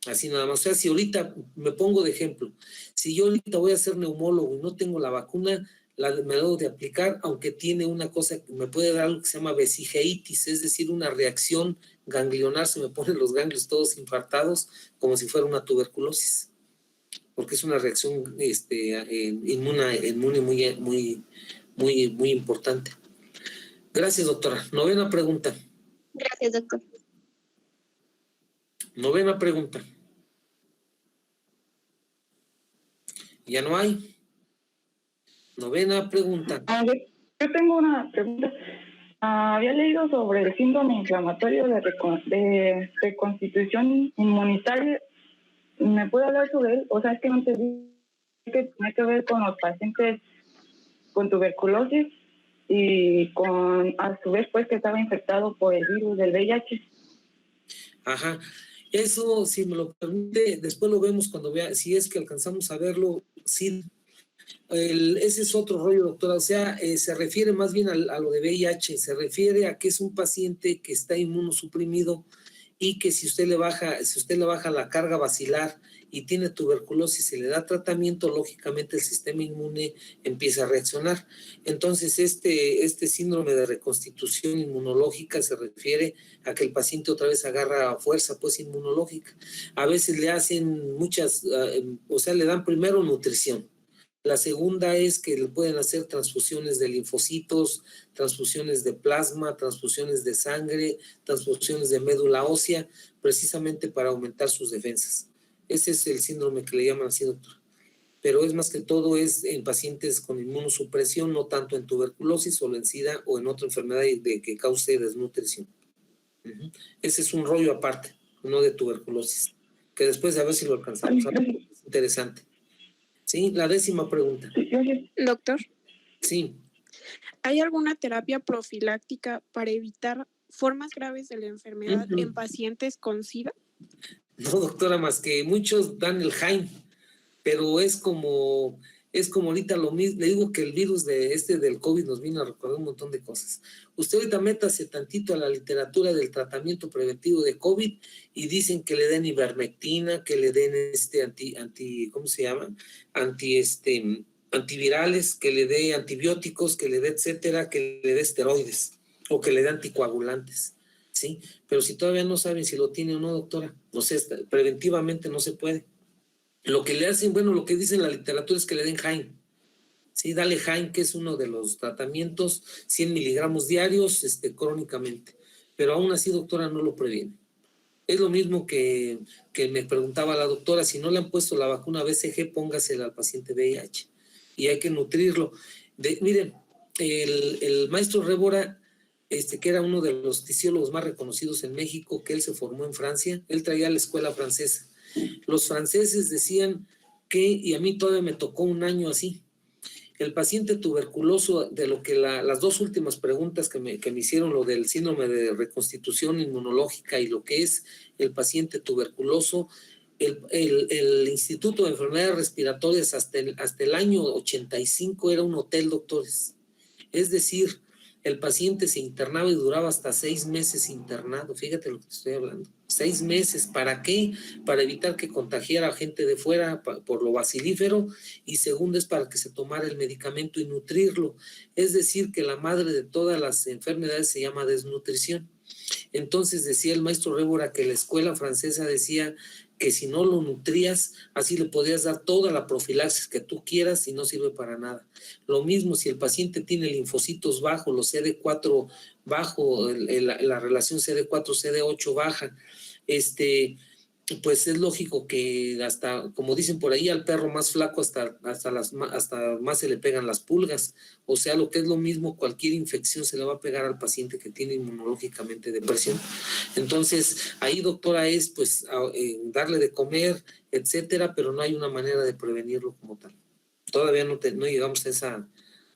Así nada más. O sea, si ahorita me pongo de ejemplo, si yo ahorita voy a ser neumólogo y no tengo la vacuna, me debo de aplicar, aunque tiene una cosa que me puede dar algo que se llama vesiceitis, es decir, una reacción ganglionar, se me ponen los ganglios todos infartados, como si fuera una tuberculosis, porque es una reacción inmune muy importante. Gracias, doctora. Novena pregunta. Gracias, doctor. Novena pregunta. Ya no hay. Novena pregunta. Yo tengo una pregunta. Había leído sobre el síndrome inflamatorio de reconstitución inmunitaria. ¿Me puede hablar sobre él? O sea, es que no entendí que tiene que ver con los pacientes con tuberculosis y con, a su vez, pues, que estaba infectado por el virus del VIH. Ajá. Eso, si me lo permite, después lo vemos cuando vea, si es que alcanzamos a verlo, sí. Ese es otro rollo, doctora. O sea, se refiere más bien a lo de VIH, se refiere a que es un paciente que está inmunosuprimido y que si usted le baja la carga bacilar y tiene tuberculosis y le da tratamiento, lógicamente el sistema inmune empieza a reaccionar. Entonces, este síndrome de reconstitución inmunológica se refiere a que el paciente otra vez agarra fuerza pues inmunológica. A veces le hacen o sea, le dan primero nutrición. La segunda es que le pueden hacer transfusiones de linfocitos, transfusiones de plasma, transfusiones de sangre, transfusiones de médula ósea, precisamente para aumentar sus defensas. Ese es el síndrome que le llaman así, doctor. Pero es más que todo es en pacientes con inmunosupresión, no tanto en tuberculosis o en SIDA o en otra enfermedad que cause desnutrición. Ese es un rollo aparte, no de tuberculosis, que después a ver si lo alcanzamos. Es interesante. Sí, la 10ª pregunta. Doctor. Sí. ¿Hay alguna terapia profiláctica para evitar formas graves de la enfermedad en pacientes con SIDA? No, doctora, más que muchos dan el Jaime, pero es como ahorita lo mismo. Le digo que el virus del COVID nos vino a recordar un montón de cosas. Usted ahorita métase tantito a la literatura del tratamiento preventivo de COVID y dicen que le den ivermectina, que le den ¿cómo se llama? Antivirales, que le dé antibióticos, que le dé etcétera, que le dé esteroides o que le dé anticoagulantes, ¿sí? Pero si todavía no saben si lo tiene o no, doctora, no sé, preventivamente no se puede. Lo que le hacen, lo que dice en la literatura es que le den Jaime. Sí, dale Jaime, que es uno de los tratamientos, 100 miligramos diarios, crónicamente. Pero aún así, doctora, no lo previene. Es lo mismo que me preguntaba la doctora, si no le han puesto la vacuna BCG, póngasela al paciente VIH. Y hay que nutrirlo. Miren, el maestro Révora, que era uno de los fisiólogos más reconocidos en México, que él se formó en Francia, él traía la escuela francesa. Los franceses decían y a mí todavía me tocó un año así, el paciente tuberculoso, de lo que las dos últimas preguntas que me hicieron, lo del síndrome de reconstitución inmunológica y lo que es el paciente tuberculoso, el Instituto de Enfermedades Respiratorias hasta el año 85 era un hotel, doctores. Es decir, el paciente se internaba y duraba hasta 6 meses internado. Fíjate lo que estoy hablando. 6 meses. ¿Para qué? Para evitar que contagiara a gente de fuera por lo bacilífero, y segundo es para que se tomara el medicamento y nutrirlo. Es decir, que la madre de todas las enfermedades se llama desnutrición. Entonces decía el maestro Révora que la escuela francesa decía que si no lo nutrías, así le podías dar toda la profilaxis que tú quieras y no sirve para nada. Lo mismo si el paciente tiene linfocitos bajos, los CD4 bajo, la relación CD4-CD8 baja, pues es lógico que hasta, como dicen por ahí, al perro más flaco hasta más se le pegan las pulgas. O sea, lo que es lo mismo, cualquier infección se le va a pegar al paciente que tiene inmunológicamente depresión. Entonces, ahí, doctora, es pues darle de comer, etcétera, pero no hay una manera de prevenirlo como tal. Todavía no llegamos a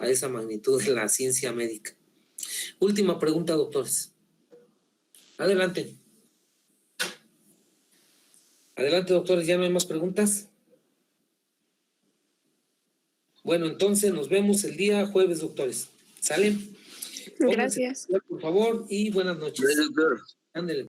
esa magnitud de la ciencia médica. Última pregunta, doctores. Adelante. Adelante, doctores, ¿ya no hay más preguntas? Bueno, entonces nos vemos el día jueves, doctores. ¿Sale? Gracias. Por favor, y buenas noches. Ándele.